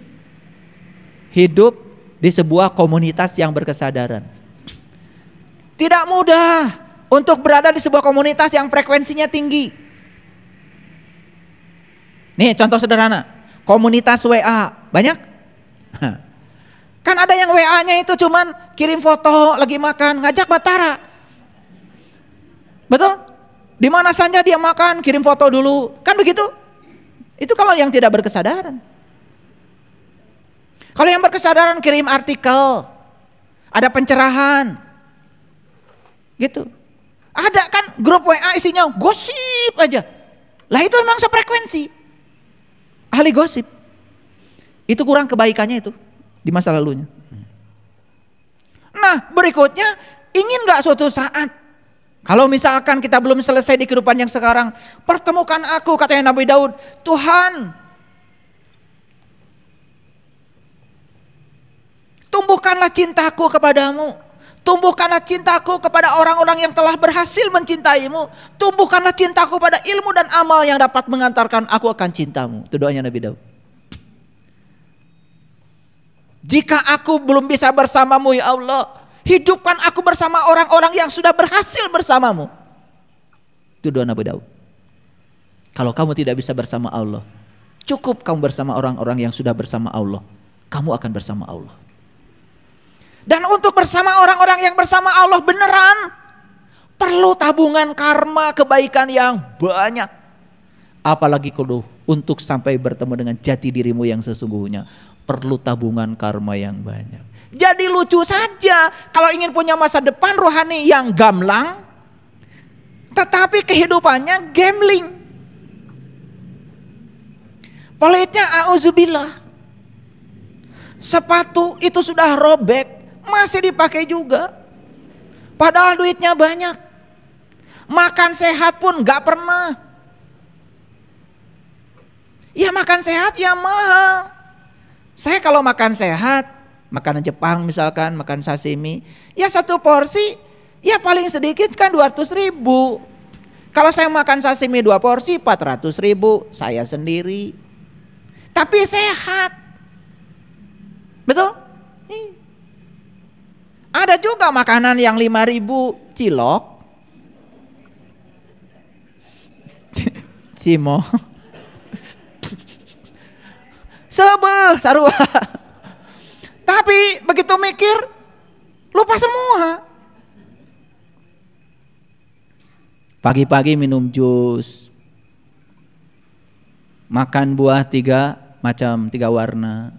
hidup di sebuah komunitas yang berkesadaran. Tidak mudah untuk berada di sebuah komunitas yang frekuensinya tinggi. Nih contoh sederhana, komunitas WA, banyak? Kan ada yang WA-nya itu cuman kirim foto lagi makan, ngajak batara. Betul? Di mana saja dia makan, kirim foto dulu, kan begitu? Itu kalau yang tidak berkesadaran. Kalau yang berkesadaran kirim artikel, ada pencerahan, gitu. Ada kan grup WA isinya gosip aja. Lah itu memang sefrekuensi. Ahli gosip. Itu kurang kebaikannya itu di masa lalunya. Nah berikutnya, ingin gak suatu saat, kalau misalkan kita belum selesai di kehidupan yang sekarang, pertemukan aku, katanya Nabi Daud, Tuhan, tumbuhkanlah cintaku kepadamu. Tumbuhkanlah cintaku kepada orang-orang yang telah berhasil mencintaimu. Tumbuhkanlah cintaku pada ilmu dan amal yang dapat mengantarkan aku akan cintamu. Itu doanya Nabi Daud. Jika aku belum bisa bersamamu ya Allah, hidupkan aku bersama orang-orang yang sudah berhasil bersamamu. Itu doa Nabi Daud. Kalau kamu tidak bisa bersama Allah, cukup kamu bersama orang-orang yang sudah bersama Allah. Kamu akan bersama Allah. Dan untuk bersama orang-orang yang bersama Allah beneran, perlu tabungan karma kebaikan yang banyak. Apalagi kalau untuk sampai bertemu dengan jati dirimu yang sesungguhnya, perlu tabungan karma yang banyak. Jadi lucu saja kalau ingin punya masa depan rohani yang gamblang, tetapi kehidupannya gambling. Pelitnya auzubillah. Sepatu itu sudah robek, masih dipakai juga. Padahal duitnya banyak. Makan sehat pun gak pernah. Ya makan sehat ya mahal. Saya kalau makan sehat, makanan Jepang misalkan, makan sashimi, ya satu porsi ya paling sedikit kan 200.000. Kalau saya makan sashimi 2 porsi 400.000, saya sendiri. Tapi sehat. Betul? Ada juga makanan yang 5.000, cilok, cimo, sebeh, sarua. Tapi begitu mikir, lupa semua. Pagi-pagi minum jus, makan buah 3 macam, 3 warna.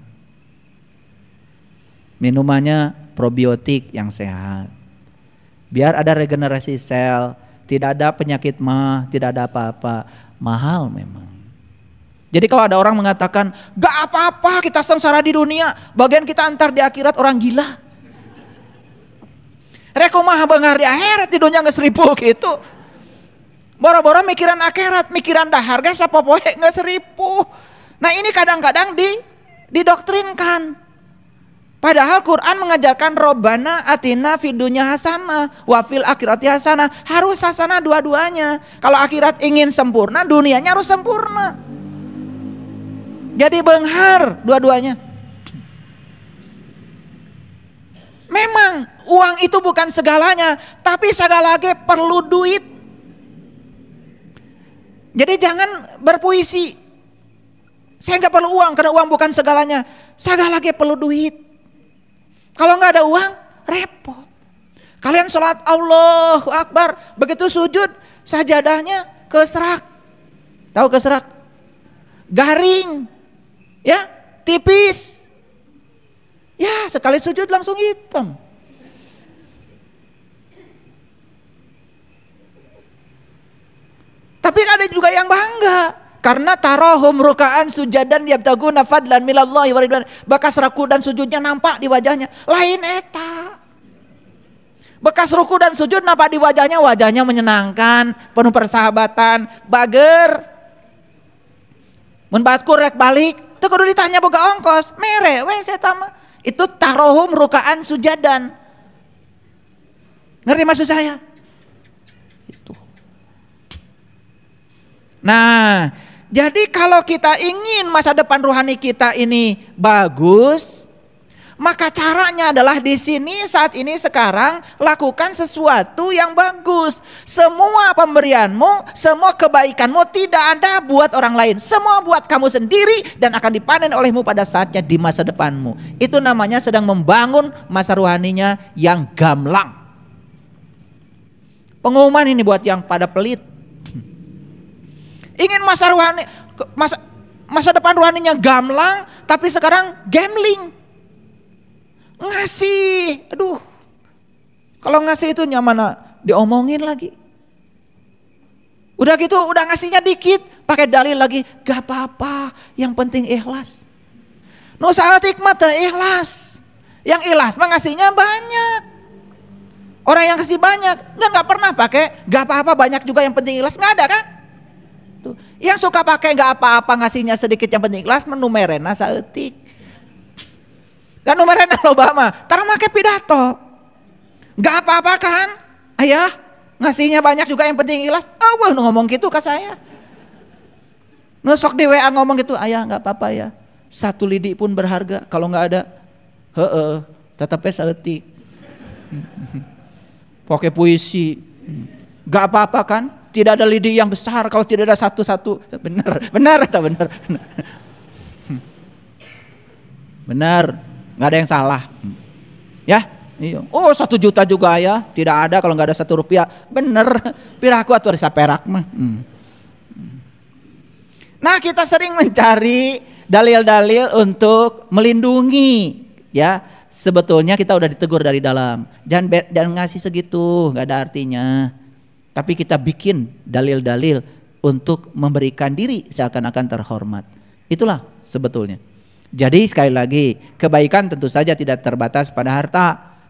Minumannya probiotik yang sehat. Biar ada regenerasi sel, tidak ada penyakit mah, tidak ada apa-apa. Mahal memang. Jadi kalau ada orang mengatakan, gak apa-apa kita sengsara di dunia, bagian kita antar di akhirat orang gila. Rekomah bengar di akhirat, di dunia gak 1.000 gitu. Boro-boro mikiran akhirat, mikiran dahar gak sapopoe gak 1.000. Nah ini kadang-kadang didoktrinkan. Padahal Quran mengajarkan Robbana atina fid dunya hasanah wa fil akhirati hasanah. Harus hasanah dua-duanya. Kalau akhirat ingin sempurna, dunianya harus sempurna. Jadi benghar dua-duanya. Memang uang itu bukan segalanya, tapi segalanya perlu duit. Jadi jangan berpuisi. Saya nggak perlu uang karena uang bukan segalanya. Segalanya perlu duit. Kalau nggak ada uang, repot. Kalian sholat Allahu Akbar, begitu sujud, sajadahnya keserak. Tahu keserak? Garing, ya, tipis. Ya, sekali sujud langsung hitam. Tapi ada juga yang bangga. Karena tarahum rukaan sujadan yabtaguna fadlan minallahi wa ridwan. Bekas ruku dan sujudnya nampak di wajahnya. Lain eta. Bekas ruku dan sujud nampak di wajahnya, wajahnya menyenangkan, penuh persahabatan, bager. Mun batkur rek balik, teu kudu ditanya boga ongkos, mere we eta mah. Itu tarahum rukaan sujadan. Ngerti maksud saya? Itu. Nah, jadi kalau kita ingin masa depan rohani kita ini bagus, maka caranya adalah di sini saat ini sekarang lakukan sesuatu yang bagus. Semua pemberianmu, semua kebaikanmu tidak ada buat orang lain, semua buat kamu sendiri dan akan dipanen olehmu pada saatnya di masa depanmu. Itu namanya sedang membangun masa rohaninya yang gamblang. Pengumuman ini buat yang pada pelit. Ingin masa rohani, masa depan rohaninya gamblang, tapi sekarang gambling. Ngasih, aduh. Kalau ngasih itu nyaman diomongin lagi. Udah gitu, udah ngasihnya dikit, pakai dalil lagi, gak apa-apa, yang penting ikhlas. Nusa hikmat ikhlas. Yang ikhlas mah ngasihnya banyak. Orang yang kasih banyak, nggak pernah pakai, gak apa-apa banyak juga yang penting ikhlas, nggak ada kan? Tuh. Yang suka pakai gak apa-apa ngasihnya sedikit yang penting ikhlas menumerena saeutik. Dan numerena loba mah tara make pidato. Gak apa-apa kan? Ayah, ngasihnya banyak juga yang penting ikhlas. Oh, wah, ngomong gitu ke saya. Nusok di WA ngomong gitu, ayah gak apa-apa ya. Satu lidi pun berharga, kalau gak ada, tetapnya saeutik. Pakai puisi. Gak apa-apa kan? Tidak ada lidi yang besar kalau tidak ada satu-satu. Benar atau benar? Benar, nggak ada yang salah. Ya, iya. Oh 1 juta juga ya, tidak ada kalau nggak ada 1 rupiah. Bener, piraku atau risa perak mah. Nah kita sering mencari dalil-dalil untuk melindungi, ya. Sebetulnya kita udah ditegur dari dalam. Jangan ngasih segitu, nggak ada artinya. Tapi kita bikin dalil-dalil untuk memberikan diri seakan-akan terhormat. Itulah sebetulnya. Jadi sekali lagi, kebaikan tentu saja tidak terbatas pada harta.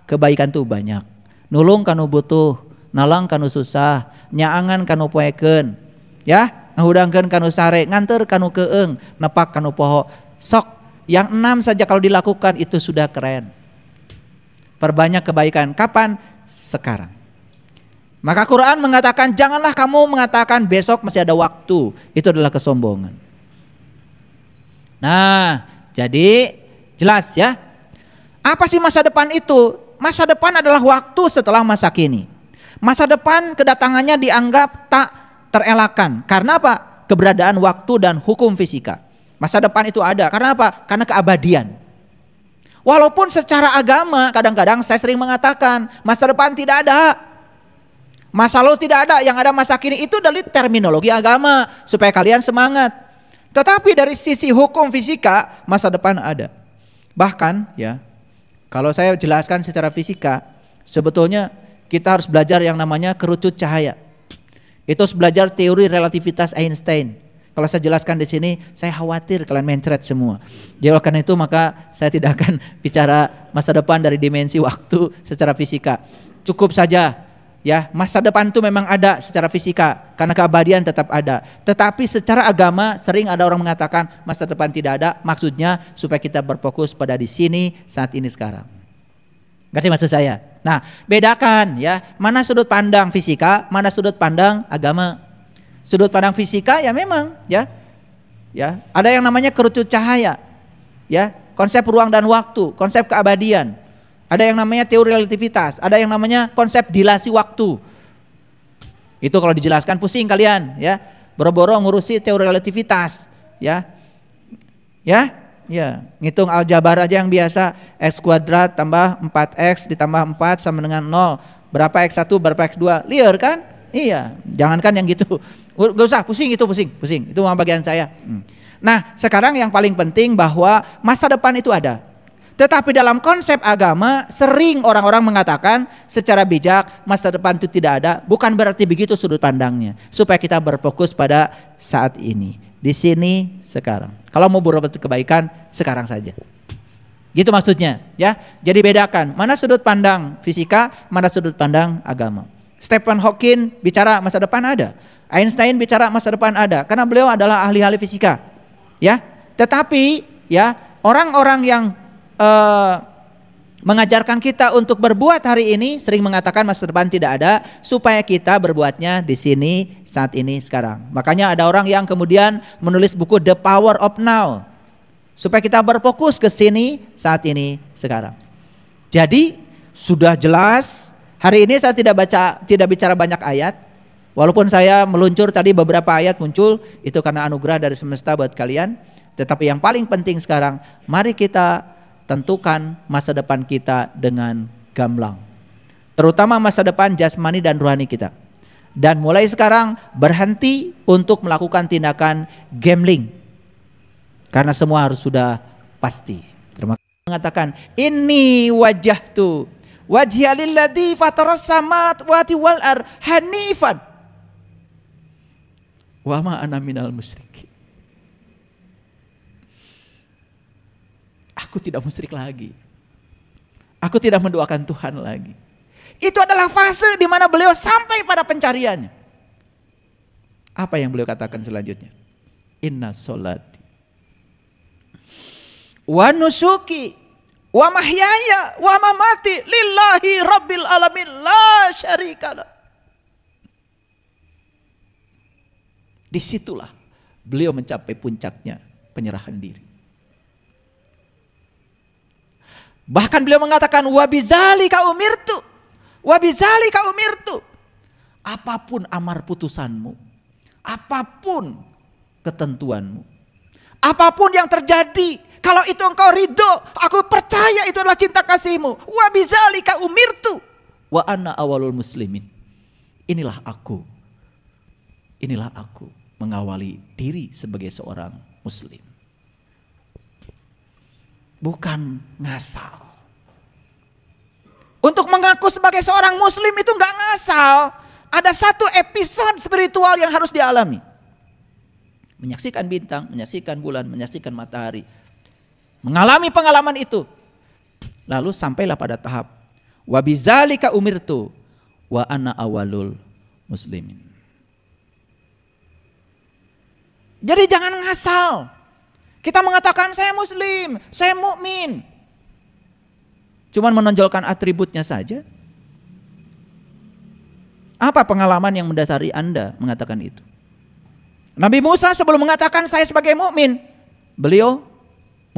Kebaikan tuh banyak. Nulung kanu butuh, nalang kanu susah, nyaangan kanu poeken, ya, ngahudangkeun kanu sare, nganter kanu keeng, nepak kanu poho. Sok, yang 6 saja kalau dilakukan itu sudah keren. Perbanyak kebaikan. Kapan? Sekarang. Maka Quran mengatakan janganlah kamu mengatakan besok masih ada waktu. Itu adalah kesombongan. Nah, jadi jelas ya. Apa sih masa depan itu? Masa depan adalah waktu setelah masa kini. Masa depan kedatangannya dianggap tak terelakkan. Karena apa? Keberadaan waktu dan hukum fisika. Masa depan itu ada. Karena apa? Karena keabadian. Walaupun secara agama kadang-kadang saya sering mengatakan masa depan tidak ada. Masa lalu tidak ada, yang ada masa kini. Itu dari terminologi agama supaya kalian semangat. Tetapi dari sisi hukum fisika masa depan ada. Bahkan ya, kalau saya jelaskan secara fisika, sebetulnya kita harus belajar yang namanya kerucut cahaya. Itu harus belajar teori relativitas Einstein. Kalau saya jelaskan di sini, saya khawatir kalian mencret semua. Jadi karena itu maka saya tidak akan bicara masa depan dari dimensi waktu secara fisika. Cukup saja Ya, masa depan itu memang ada secara fisika karena keabadian tetap ada. Tetapi secara agama sering ada orang mengatakan masa depan tidak ada, maksudnya supaya kita berfokus pada di sini, saat ini, sekarang. Ngerti maksud saya? Nah, bedakan ya, mana sudut pandang fisika, mana sudut pandang agama. Sudut pandang fisika ya memang ya. Ya, ada yang namanya kerucut cahaya. Ya, konsep ruang dan waktu, konsep keabadian. Ada yang namanya teori relativitas, ada yang namanya konsep dilasi waktu. Itu kalau dijelaskan pusing kalian ya. Boro-boro ngurusi teori relativitas ya. Ya, ngitung aljabar aja yang biasa, x kuadrat tambah 4x ditambah 4 sama dengan 0. Berapa x1, berapa x2? Liar kan? Iya, jangankan yang gitu. Gak usah pusing itu, pusing. Itu mah bagian saya. Nah, sekarang yang paling penting bahwa masa depan itu ada. Tetapi dalam konsep agama sering orang-orang mengatakan secara bijak masa depan itu tidak ada. Bukan berarti begitu sudut pandangnya. Supaya kita berfokus pada saat ini, di sini, sekarang. Kalau mau berbuat kebaikan sekarang saja. Gitu maksudnya ya. Jadi bedakan mana sudut pandang fisika, mana sudut pandang agama. Stephen Hawking bicara masa depan ada. Einstein bicara masa depan ada karena beliau adalah ahli-ahli fisika. Ya. Tetapi ya orang-orang yang mengajarkan kita untuk berbuat hari ini sering mengatakan masa depan tidak ada, supaya kita berbuatnya di sini, saat ini, sekarang. Makanya ada orang yang kemudian menulis buku The Power of Now, supaya kita berfokus ke sini, saat ini, sekarang. Jadi sudah jelas. Hari ini saya tidak bicara banyak ayat, walaupun saya meluncur tadi beberapa ayat muncul, itu karena anugerah dari semesta buat kalian. Tetapi yang paling penting sekarang, mari kita tentukan masa depan kita dengan gamblang, terutama masa depan jasmani dan rohani kita. Dan mulai sekarang berhenti untuk melakukan tindakan gambling, karena semua harus sudah pasti. Terima kasih. Mengatakan inni wajjahtu wajhiya lilladzi fataras samawati wal ardh hanifan wa ma ana minal musyrikin. Aku tidak musyrik lagi. Aku tidak mendoakan Tuhan lagi. Itu adalah fase di mana beliau sampai pada pencariannya. Apa yang beliau katakan selanjutnya? Inna sholati wa nusuki wa mahyaya wa mamati lillahi rabbil alamin la syarikalah. Disitulah beliau mencapai puncaknya penyerahan diri. Bahkan beliau mengatakan wabizalika umirtu, wabizalika umirtu. Apapun amar putusanmu, apapun ketentuanmu, apapun yang terjadi, kalau itu engkau ridho, aku percaya itu adalah cinta kasihmu. Wabizalika umirtu wa ana awalul muslimin. Inilah aku mengawali diri sebagai seorang muslim. Bukan ngasal. Untuk mengaku sebagai seorang muslim itu enggak ngasal. Ada satu episode spiritual yang harus dialami. Menyaksikan bintang, menyaksikan bulan, menyaksikan matahari. Mengalami pengalaman itu. Lalu sampailah pada tahap wabizalika umirtu wa ana awalul muslimin. Jadi jangan ngasal. Kita mengatakan saya muslim, saya mukmin, cuman menonjolkan atributnya saja. Apa pengalaman yang mendasari Anda mengatakan itu? Nabi Musa sebelum mengatakan saya sebagai mukmin, beliau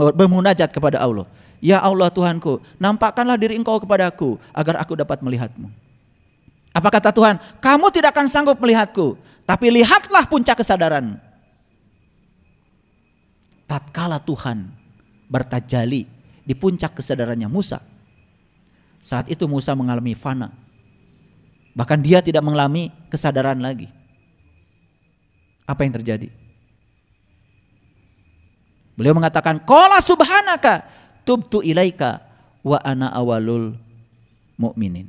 bermunajat kepada Allah. Ya Allah Tuhanku, nampakkanlah diri engkau kepadaku agar aku dapat melihatmu. Apa kata Tuhan? Kamu tidak akan sanggup melihatku, tapi lihatlah puncak kesadaran. Tatkala Tuhan bertajali di puncak kesadarannya Musa, saat itu Musa mengalami fana. Bahkan dia tidak mengalami kesadaran lagi. Apa yang terjadi? Beliau mengatakan, qala subhanaka tubtu ilaika wa ana awalul mu'minin.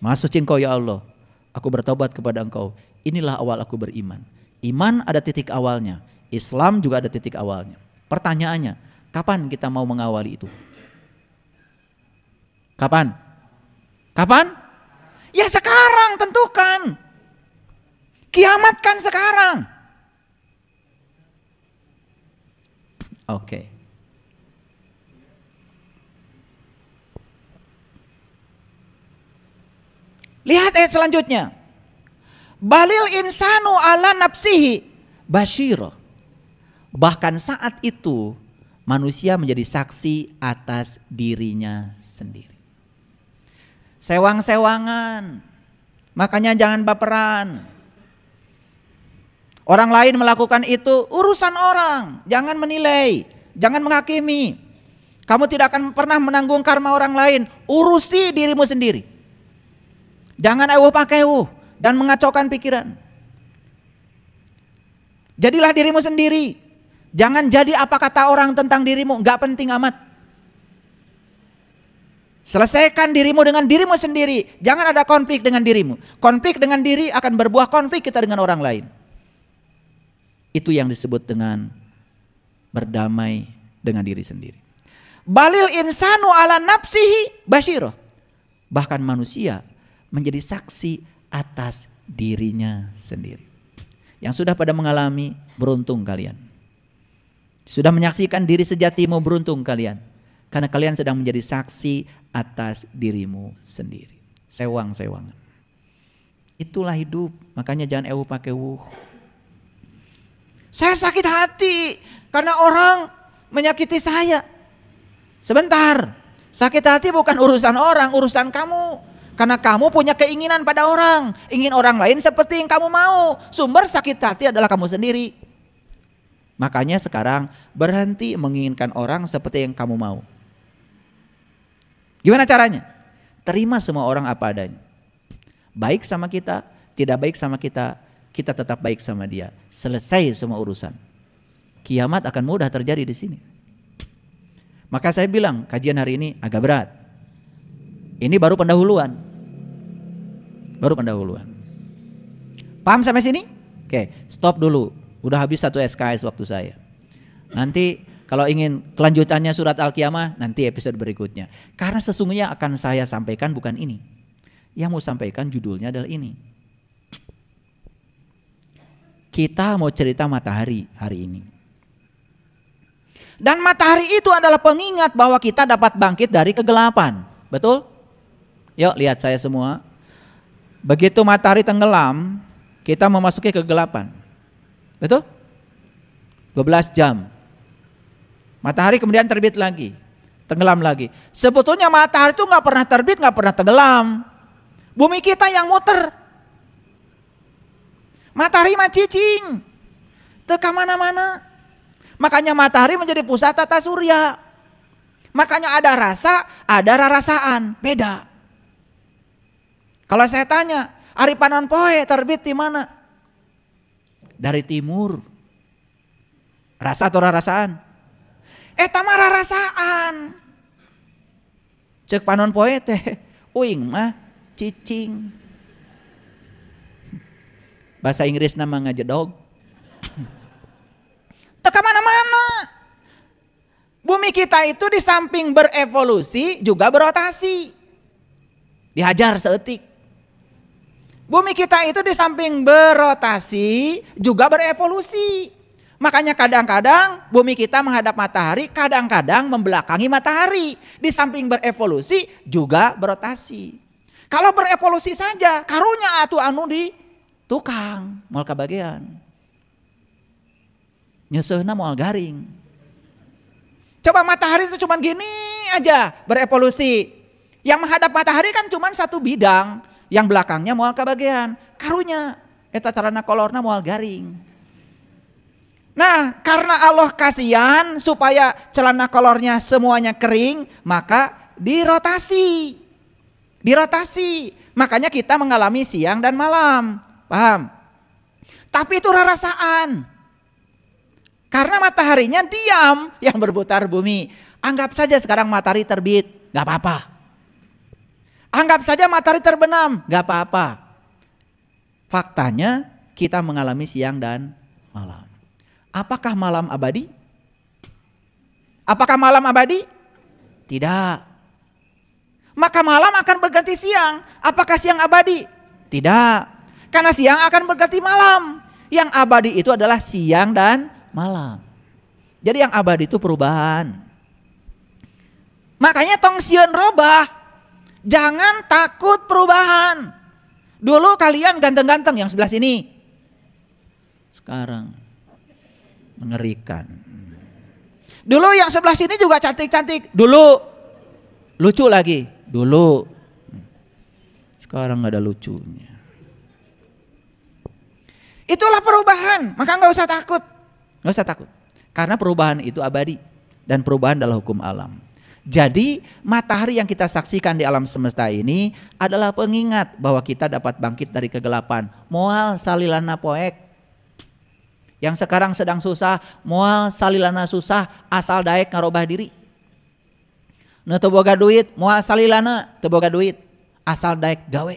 Maha suci engkau ya Allah, aku bertobat kepada engkau. Inilah awal aku beriman. Iman ada titik awalnya. Islam juga ada titik awalnya. Pertanyaannya, kapan kita mau mengawali itu? Kapan? Kapan? Ya sekarang tentukan. Kiamatkan sekarang. Oke. Lihat ayat selanjutnya. Balil insanu ala nafsihi basyirah. Bahkan saat itu manusia menjadi saksi atas dirinya sendiri. Sewang-sewangan. Makanya jangan baperan. Orang lain melakukan itu urusan orang. Jangan menilai, jangan menghakimi. Kamu tidak akan pernah menanggung karma orang lain. Urusi dirimu sendiri. Jangan pakewuh dan mengacaukan pikiran. Jadilah dirimu sendiri. Jangan jadi apa kata orang tentang dirimu, enggak penting amat. Selesaikan dirimu dengan dirimu sendiri. Jangan ada konflik dengan dirimu. Konflik dengan diri akan berbuah konflik kita dengan orang lain. Itu yang disebut dengan berdamai dengan diri sendiri. Balil insanu ala nafsihi basyirah. Bahkan manusia menjadi saksi atas dirinya sendiri. Yang sudah pada mengalami, beruntung kalian. Sudah menyaksikan diri sejatimu, beruntung kalian. Karena kalian sedang menjadi saksi atas dirimu sendiri. Sewang-sewangan. Itulah hidup. Makanya jangan pakai wuh. Saya sakit hati karena orang menyakiti saya. Sebentar. Sakit hati bukan urusan orang, urusan kamu. Karena kamu punya keinginan pada orang. Ingin orang lain seperti yang kamu mau. Sumber sakit hati adalah kamu sendiri. Makanya sekarang berhenti menginginkan orang seperti yang kamu mau. Gimana caranya? Terima semua orang apa adanya. Baik sama kita, tidak baik sama kita, kita tetap baik sama dia. Selesai semua urusan. Kiamat akan mudah terjadi di sini. Maka saya bilang kajian hari ini agak berat. Ini baru pendahuluan. Baru pendahuluan. Paham sampai sini? Oke, stop dulu. Udah habis 1 SKS waktu saya. Nanti kalau ingin kelanjutannya surat Al-Qiyamah, nanti episode berikutnya. Karena sesungguhnya akan saya sampaikan bukan ini. Yang mau sampaikan judulnya adalah ini. Kita mau cerita matahari hari ini. Dan matahari itu adalah pengingat bahwa kita dapat bangkit dari kegelapan. Betul? Yuk lihat saya semua. Begitu matahari tenggelam, kita memasuki kegelapan. Betul? 12 jam. Matahari kemudian terbit lagi. Tenggelam lagi. Sebetulnya matahari itu gak pernah terbit, gak pernah tenggelam. Bumi kita yang muter. Matahari mah cicing. Teka mana-mana. Makanya matahari menjadi pusat tata surya. Makanya ada rasa, ada rarasaan. Beda. Kalau saya tanya, Ari Panon Poe terbit di mana? Dari timur. Rasa atau rarasaan? Tama rarasaan. Cek Panon Poe teh, uing mah cicing. Bahasa Inggris nama ngajedog. Teka mana-mana. Bumi kita itu di samping berevolusi juga berotasi. Dihajar seetik. Bumi kita itu di samping berotasi juga berevolusi. Makanya kadang-kadang bumi kita menghadap matahari, kadang-kadang membelakangi matahari. Di samping berevolusi juga berotasi. Kalau berevolusi saja, karunya atuh anu di tukang, moal kabagean. Nyesehna moal garing. Coba matahari itu cuma gini aja berevolusi. Yang menghadap matahari kan cuma satu bidang. Yang belakangnya moal kabagean. Karunya eta carana kolorna moal garing. Nah, karena Allah kasihan supaya celana kolornya semuanya kering, maka dirotasi. Dirotasi. Makanya kita mengalami siang dan malam. Paham? Tapi itu rarasaan. Karena mataharinya diam yang berputar bumi. Anggap saja sekarang matahari terbit, gak apa-apa. Anggap saja matahari terbenam, gak apa-apa. Faktanya kita mengalami siang dan malam. Apakah malam abadi? Apakah malam abadi? Tidak. maka malam akan berganti siang. Apakah siang abadi? Tidak. Karena siang akan berganti malam. Yang abadi itu adalah siang dan malam. Jadi yang abadi itu perubahan. Makanya tong sieun robah. Jangan takut perubahan. Dulu kalian ganteng-ganteng yang sebelah sini. Sekarang mengerikan. Dulu yang sebelah sini juga cantik-cantik. Dulu lucu lagi. Dulu. Sekarang gak ada lucunya. Itulah perubahan. Maka gak usah takut. Gak usah takut. Karena perubahan itu abadi. Dan perubahan adalah hukum alam. Jadi matahari yang kita saksikan di alam semesta ini adalah pengingat bahwa kita dapat bangkit dari kegelapan. Moal salilana poek. Yang sekarang sedang susah, moal salilana susah, asal daek ngarobah diri. Nu teu boga duit, moal salilana teu boga duit, asal daek gawe.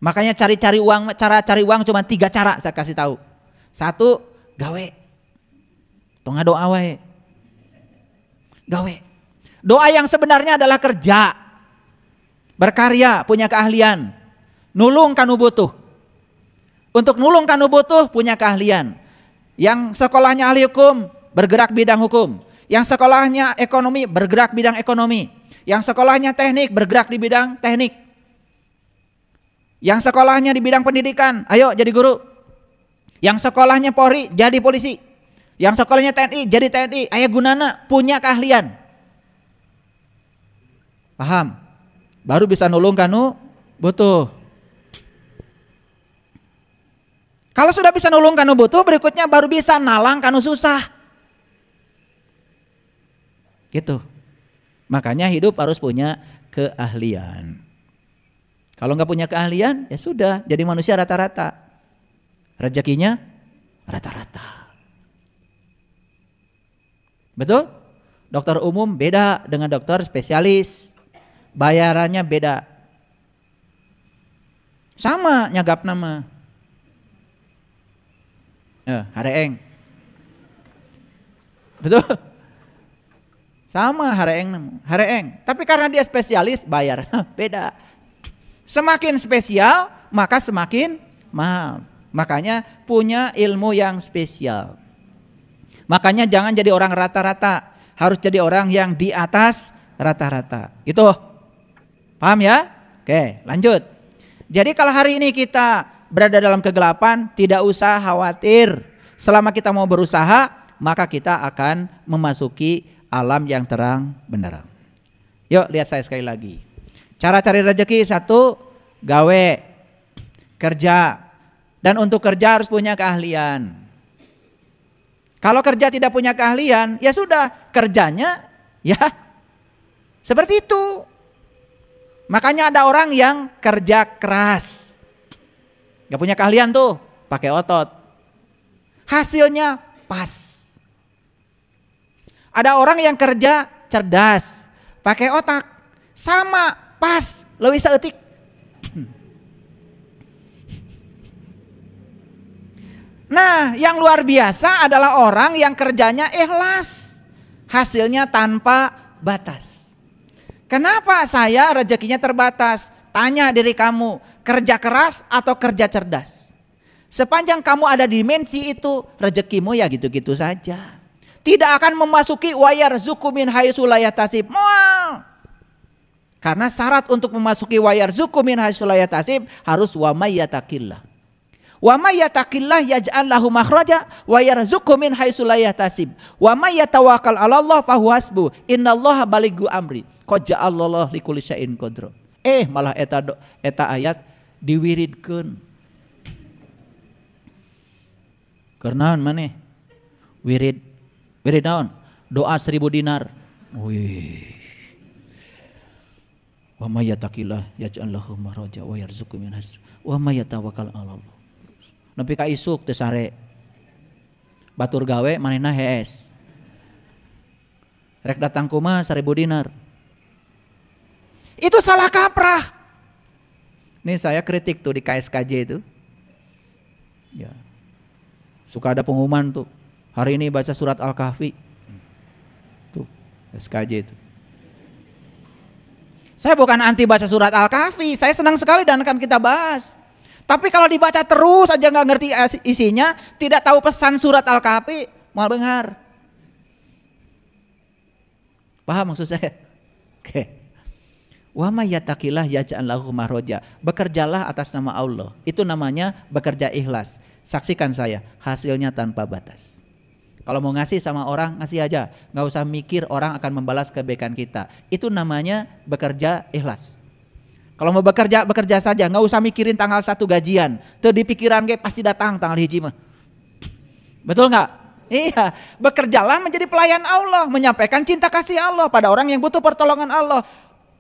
Makanya cari-cari uang, cara cari uang cuma 3 cara saya kasih tahu. 1, gawe. Tong ngadoa wae. Gawe. Doa yang sebenarnya adalah kerja. Berkarya, punya keahlian. Nulung kanu butuh. Untuk nulung kanu butuh punya keahlian. Yang sekolahnya ahli hukum bergerak bidang hukum. Yang sekolahnya ekonomi bergerak bidang ekonomi. Yang sekolahnya teknik bergerak di bidang teknik. Yang sekolahnya di bidang pendidikan, ayo jadi guru. Yang sekolahnya Polri jadi polisi. Yang sekolahnya TNI jadi TNI. Aya gunana punya keahlian. Paham? Baru bisa nulung kanu butuh. Kalau sudah bisa nulung kanu butuh, berikutnya baru bisa nalang kanu susah. Gitu. Makanya hidup harus punya keahlian. Kalau nggak punya keahlian, ya sudah, jadi manusia rata-rata. Rezekinya rata-rata. Betul? Dokter umum beda dengan dokter spesialis. Bayarannya beda. Sama nyagap nama. Hareeng. Betul? Sama hareeng. Tapi karena dia spesialis bayar beda. Semakin spesial maka semakin mahal. Makanya punya ilmu yang spesial. Makanya jangan jadi orang rata-rata, harus jadi orang yang di atas rata-rata. Itu. Paham ya? Oke, lanjut. Jadi kalau hari ini kita berada dalam kegelapan, tidak usah khawatir. Selama kita mau berusaha, maka kita akan memasuki alam yang terang benderang. Yuk lihat saya sekali lagi. Cara cari rezeki 1, gawe, kerja. Dan untuk kerja harus punya keahlian. Kalau kerja tidak punya keahlian, ya sudah, kerjanya ya seperti itu. Makanya ada orang yang kerja keras. Gak punya keahlian tuh, pakai otot. Hasilnya pas. Ada orang yang kerja cerdas, pakai otak. Sama, pas, leuwih saeutik. Nah, yang luar biasa adalah orang yang kerjanya ikhlas. Hasilnya tanpa batas. Kenapa saya rezekinya terbatas? Tanya diri kamu, kerja keras atau kerja cerdas? Sepanjang kamu ada dimensi itu, rezekimu ya gitu-gitu saja. Tidak akan memasuki wayarzuqu min haitsu la yahtasib. Mual. Karena syarat untuk memasuki wayarzuqu min haitsu la yahtasib harus wa may yattaqillah. Wa may yattaqillah yaj'al lahu makhraja wa yarzuqhu min haitsu la yahtasib. Wa may yatawakkal 'ala Allah fa huwa hasbuh. Innallaha balighu amri. Qad ja'alallahu likulli syai'in qadra. Malah eta ayat diwiridkeun. Karena maneh wirid naon? Doa 1000 dinar. Wih. Wa may yattaqillah yaj'al lahu makhraja wa yarzuqhu min haitsu wa may yatawakkal 'ala Allah. Nepi ka isuk teu sare. Batur gawe manehna hees. Rek datang kumaha 1000 dinar. Itu salah kaprah. Nih saya kritik tuh di KSKJ itu. Ya. Suka ada pengumuman tuh. Hari ini baca surat Al-Kahfi. Tuh, SKJ itu. Saya bukan anti baca surat Al-Kahfi, saya senang sekali dan akan kita bahas. Tapi kalau dibaca terus aja nggak ngerti isinya, tidak tahu pesan surat Al-Kahfi, mau dengar. Paham maksud saya? Oke. Wa may yattaqillah yaj'al lahu makhraja. Bekerjalah atas nama Allah. Itu namanya bekerja ikhlas. Saksikan saya, hasilnya tanpa batas. Kalau mau ngasih sama orang, ngasih aja. Nggak usah mikir orang akan membalas kebaikan kita. Itu namanya bekerja ikhlas. Kalau mau bekerja, bekerja saja. Nggak usah mikirin tanggal 1 gajian. Tuh di pikiran gue pasti datang tanggal hiji mah. Betul nggak? Iya. Bekerjalah menjadi pelayan Allah. Menyampaikan cinta kasih Allah pada orang yang butuh pertolongan Allah.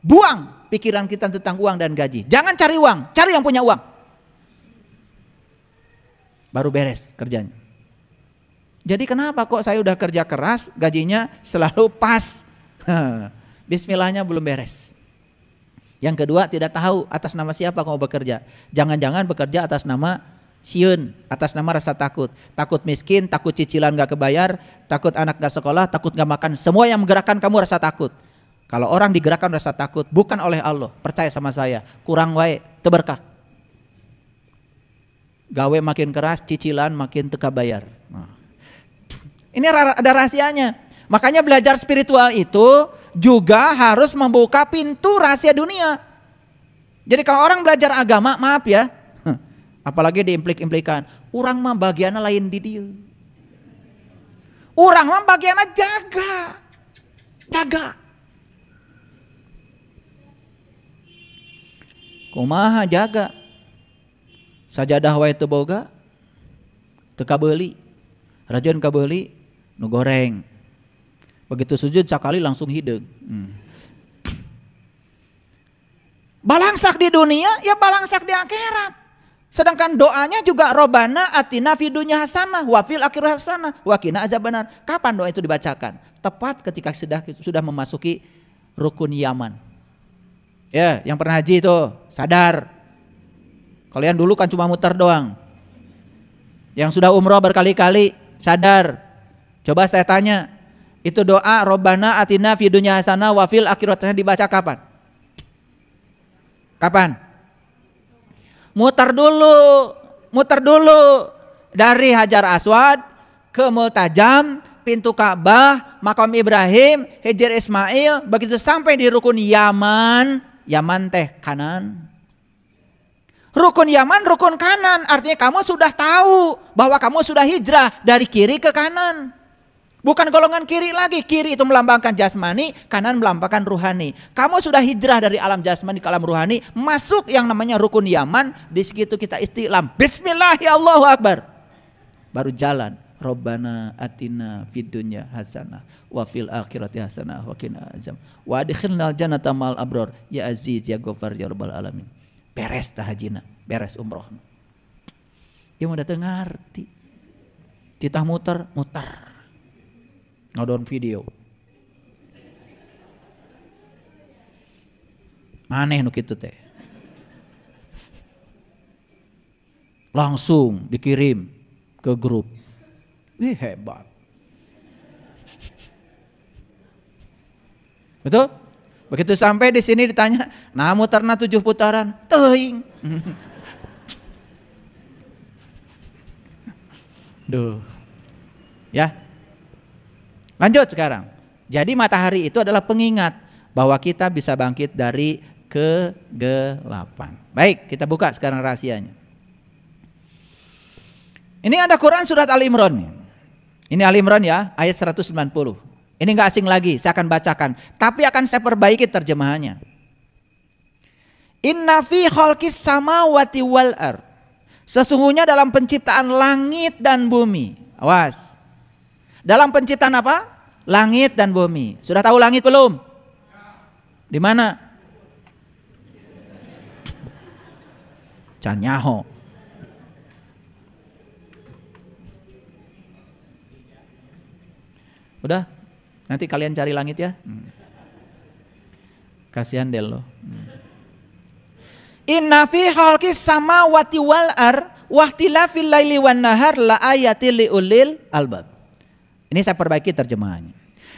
Buang pikiran kita tentang uang dan gaji. Jangan cari uang, cari yang punya uang. Baru beres kerjanya. Jadi kenapa kok saya udah kerja keras, gajinya selalu pas. Bismillahnya belum beres. Yang kedua, tidak tahu atas nama siapa kamu bekerja. Jangan-jangan bekerja atas nama sieun, atas nama rasa takut. Takut miskin, takut cicilan gak kebayar, takut anak gak sekolah, takut gak makan. Semua yang menggerakkan kamu rasa takut. Kalau orang digerakkan rasa takut bukan oleh Allah, percaya sama saya, kurang wae teu berkah. Gawe makin keras, cicilan makin teu kabayar. Nah. Ini ada rahasianya. Makanya belajar spiritual itu juga harus membuka pintu rahasia dunia. Jadi kalau orang belajar agama, maaf ya, apalagi diimplik-implikan, orang mah bagiannya lain di dia. Orang mah bagiannya jaga. Kumaha jaga? Sajadah wae teu boga, teu kabeuli. Rajeun kabeuli nu goreng. Begitu sujud sekali langsung hideung. Balangsak di dunia, ya balangsak di akhirat. Sedangkan doanya juga Robbana atina fid dunya hasanah wa fil akhirati hasanah wa qina azabannar. Kapan doa itu dibacakan? Tepat ketika sudah memasuki rukun Yaman. Ya, yang pernah haji itu sadar. Kalian dulu kan cuma muter doang. Yang sudah umroh berkali-kali sadar. Coba saya tanya, itu doa Robbana atina fid dunya hasanah wa fil akhirati dibaca kapan? Kapan? Muter dulu dari Hajar Aswad ke Multajam, pintu Ka'bah, Makam Ibrahim, Hijr Ismail, begitu sampai di rukun Yaman teh kanan. Rukun Yaman, rukun kanan, artinya kamu sudah tahu bahwa kamu sudah hijrah dari kiri ke kanan. Bukan golongan kiri lagi, kiri itu melambangkan jasmani, kanan melambangkan ruhani. Kamu sudah hijrah dari alam jasmani ke alam ruhani, masuk yang namanya rukun Yaman, di situ kita istiqlam. Bismillah ya Allahu Akbar. Baru jalan. Robbana atina fid dunya hasanah wa fil akhirati hasanah wa qina azab. Wa adkhilnal jannata ma'al abrar ya aziz ya ghafar ya rabbal alamin. Beres tahajina, beres umroh. Ieu mah teu ngarti. Titah muter. Ngodon video. Maneh nu kitu teh. Langsung dikirim ke grup. Wih hebat. Betul? Begitu sampai di sini ditanya, nah muterna 7 putaran, teuing. Duh. Ya. Lanjut sekarang. Jadi matahari itu adalah pengingat bahwa kita bisa bangkit dari kegelapan. Baik, kita buka sekarang rahasianya. Ini ada Quran surat Al-Imran. Ini Al-Imran ya, ayat 190. Ini enggak asing lagi, saya akan bacakan, tapi akan saya perbaiki terjemahannya. Inna fi khalqis samawati wal ardh. Sesungguhnya dalam penciptaan langit dan bumi. Awas. Dalam penciptaan apa? Langit dan bumi. Sudah tahu langit belum? Di mana? Canyaho. Udah? Nanti kalian cari langit ya. Kasihan Delo. Inna fi khalqis samawati wal ardh wa ikhtilafil laili wan nahar la ayatil liulil albab. Ini saya perbaiki terjemahannya.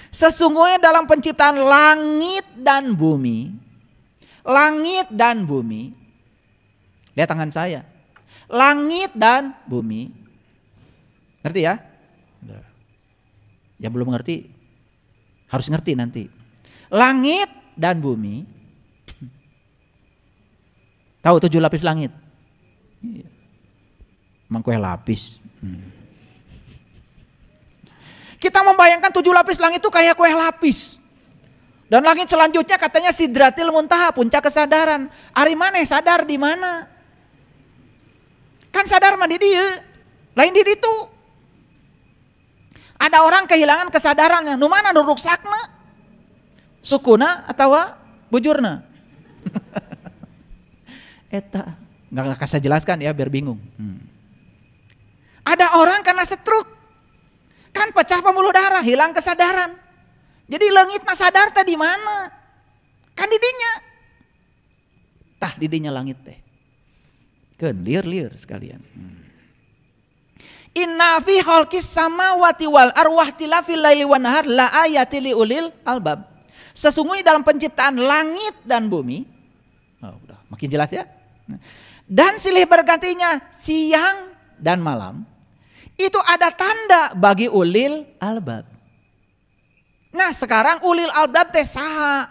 Sesungguhnya dalam penciptaan langit dan bumi Langit dan bumi. Lihat tangan saya. Langit dan bumi. Ngerti ya? Yang belum ngerti harus ngerti nanti. Langit dan bumi. Tahu 7 lapis langit? Emang kue lapis. Kita membayangkan 7 lapis langit itu kayak kue lapis. Dan langit selanjutnya katanya Sidratil Muntaha, puncak kesadaran. Ari maneh sadar di mana? Kan sadar mah di dieu, lain di ditu. Ada orang kehilangan kesadarannya, nu mana nu ruksakna? Sukuna atau bujurna? Eta, enggak kasih jelaskan ya biar bingung. Ada orang kena stroke, kan pecah pembuluh darah, hilang kesadaran. Jadi langitna sadar teh di mana? Kan di dinya. Tah di dinya langit teh. Keun lieur sekalian. Inna fi khalqis samawati wal arwah tilafil laili wan nahar la ayatil liulil albab. Sesungguhnya dalam penciptaan langit dan bumi, udah makin jelas ya. Dan silih bergantinya siang dan malam, itu ada tanda bagi ulil albab. Nah sekarang ulil albab teh saha?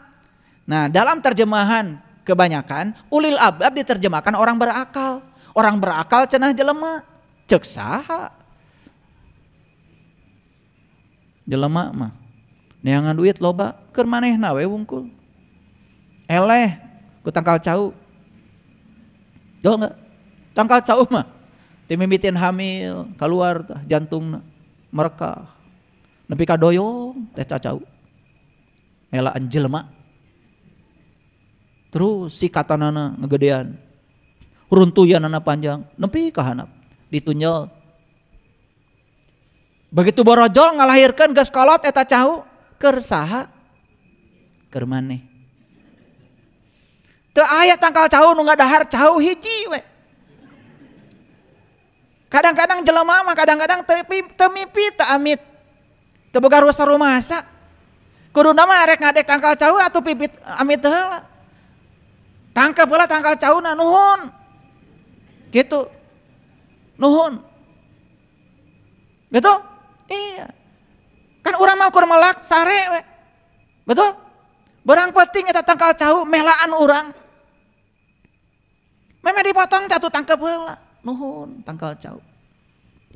Nah dalam terjemahan kebanyakan ulil albab diterjemahkan orang berakal. Orang berakal cenah jelema, cek saha? Jelema mah neangan duit loba, keur manehna we wungkul. Eleh ku tangkal cau. Tuh enggak? Tangkal cau mah timimitin hamil, keluar jantungna merekah. Nepi ka doyong teh cau. Melaan jelema. Terus si katanana ngegedean. Runtuyanana panjang, nepi ka handap ditunjel. Begitu borojol ngalahirkeun geus kolot eta cau, keur saha? Keur maneh. Teu aya tangkal cau nu ngadahar cau hiji we. Kadang-kadang jelema mah kadang-kadang teu mimpi teu amit. Teu boga rumasa. Kuduna mah arek ngadek tangkal cau atuh pipit amit heula. Tangkep heula tangkal cauna nuhun. Gitu. Nuhun. Betul? Iya. Kan urang mah kur melak sare we. Betul? Barang penting eta tangkal cau melaan urang. Meme dipotong catu tangkep heula. Nuhun tangkal cau.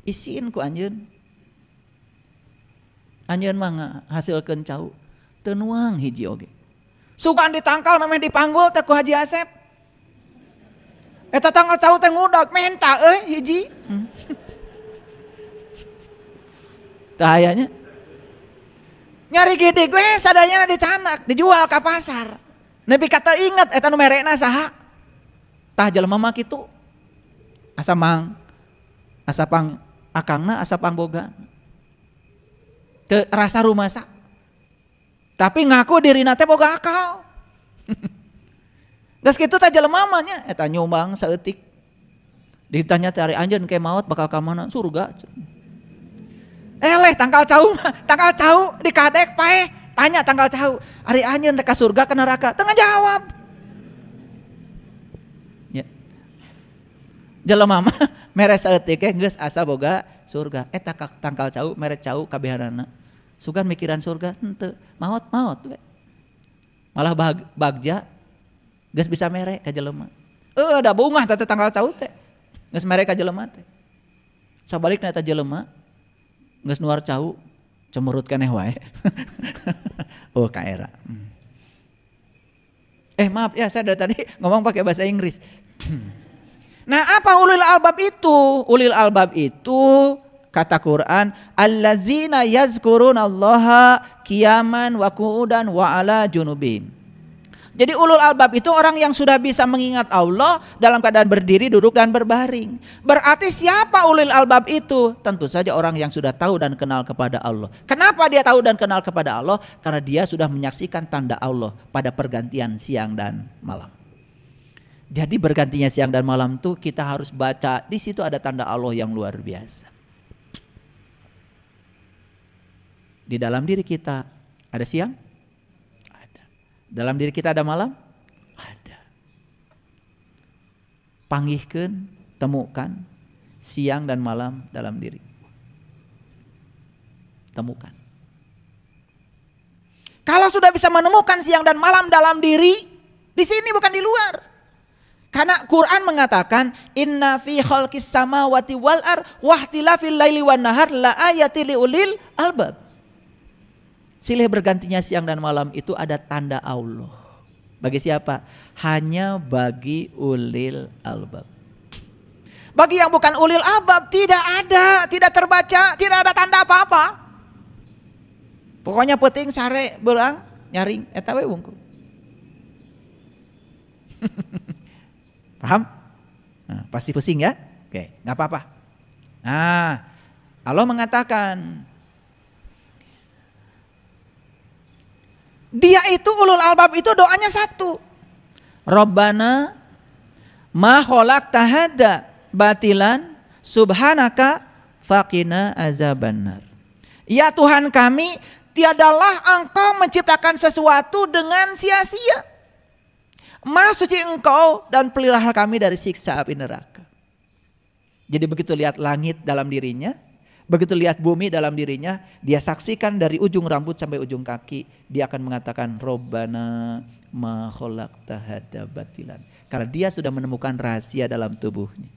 Isiin ku anjeun. Anjeun mah ngahasilkeun cau teu nuang hiji oge. Sugan ditangkal meme dipanggul teh ku Haji Asep. Eta tangkal cau teh ngudag menta hiji. Tah ayanya nyari gede gue sadayana dicanak dijual ke pasar. Nepi kata inget eta nu merekna saha? Tah jelema mah kitu. Asa mang asa pang akangna asa pang boga. Teu rasa rumasa. Tapi ngaku dirina teh boga akal. Geus kitu tah jelema mah nya eta nyumbang saeutik. Ditanya teh ari anjeun ke maot bakal ka mana? Surga. Eleh tangkal cau dikadek pae tanya tangkal cau ari anjeun ka surga ka neraka teu ngajawab. Ya. Jelema mah mere saeutik geus asa boga surga. Eta tangkal cau mere cau kabehanana. Sugan mikiran surga henteu maot we. Malah bagja geus bisa mere ka jelema. Da bungah teh tangkal cau teh. Geus mere ka jelema teh. Sabalikna eta jelema geus nuar cau cemurut keneh wae. Oh kaera. Maaf ya saya dari tadi ngomong pakai bahasa Inggris. Nah apa ulil albab itu? Ulil albab itu kata Quran allazina yazkurunallaha qiyaman wa qu'udan wa ala junubihim. Jadi ulul albab itu orang yang sudah bisa mengingat Allah dalam keadaan berdiri, duduk dan berbaring. Berarti siapa ulul albab itu? Tentu saja orang yang sudah tahu dan kenal kepada Allah. Kenapa dia tahu dan kenal kepada Allah? Karena dia sudah menyaksikan tanda Allah pada pergantian siang dan malam. Jadi bergantinya siang dan malam itu kita harus baca, di situ ada tanda Allah yang luar biasa. Di dalam diri kita ada siang? Dalam diri kita ada malam? Ada. panggihkeun, temukan siang dan malam dalam diri. Temukan. Kalau sudah bisa menemukan siang dan malam dalam diri, di sini bukan di luar. Karena Quran mengatakan inna fi khalqis samawati wal ard wahtilafil laili wan nahar la ayatil liulil albab. Silih bergantinya siang dan malam itu ada tanda Allah. Bagi siapa? Hanya bagi ulil albab. Bagi yang bukan ulil albab tidak ada, tidak terbaca, tidak ada tanda apa-apa. Pokoknya penting sare beurang nyaring eta we wungkul. Paham? Nah, pasti pusing ya? Oke, enggak apa-apa. Nah, Allah mengatakan dia itu ulul albab itu doanya satu. Rabbana ma khalaqta hadza batilan subhanaka faqina azabannar. Ya Tuhan kami, tiadalah Engkau menciptakan sesuatu dengan sia-sia. Maha suci Engkau dan pelihara kami dari siksa api neraka. Jadi begitu lihat langit dalam dirinya, begitu lihat bumi dalam dirinya, dia saksikan dari ujung rambut sampai ujung kaki, dia akan mengatakan Rabbana ma khalaqta hadza batilan. Karena dia sudah menemukan rahasia dalam tubuhnya.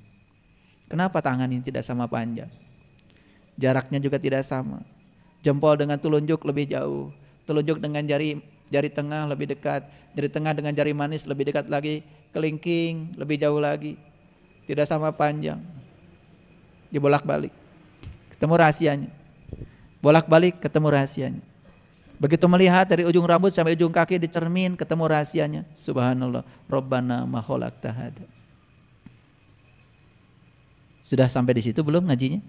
Kenapa tangan ini tidak sama panjang? Jaraknya juga tidak sama. Jempol dengan telunjuk lebih jauh, telunjuk dengan jari tengah lebih dekat, jari tengah dengan jari manis lebih dekat lagi, kelingking lebih jauh lagi, tidak sama panjang. Dibolak-balik, ketemu rahasianya. Bolak-balik ketemu rahasianya. Begitu melihat dari ujung rambut sampai ujung kaki di cermin, ketemu rahasianya. Subhanallah, Rabbana ma khalaqta hadza. Sudah sampai di situ belum ngajinya?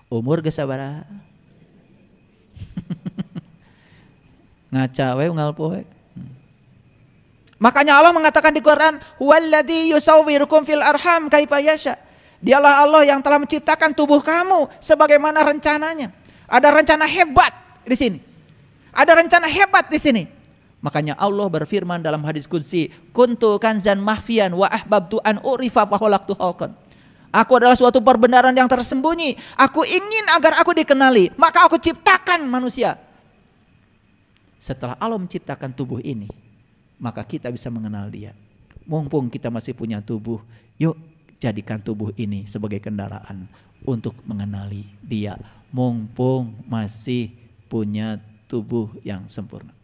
Umur geus sabaraha? Ngaca we unggal poe. Makanya Allah mengatakan di Quran, "Huwallazi yusawwirukum fil arham kaifa yasha." Dialah Allah yang telah menciptakan tubuh kamu sebagaimana rencananya. Ada rencana hebat di sini. Ada rencana hebat di sini. Makanya Allah berfirman dalam hadis qudsi, "Kuntu kanzan mahfiyan wa ahbabtu an urifa fa khalaqtu khalqan." Aku adalah suatu perbenaran yang tersembunyi. Aku ingin agar aku dikenali, maka aku ciptakan manusia. Setelah Allah menciptakan tubuh ini, maka kita bisa mengenal dia. Mumpung kita masih punya tubuh, yuk jadikan tubuh ini sebagai kendaraan untuk mengenali dia. Mumpung masih punya tubuh yang sempurna.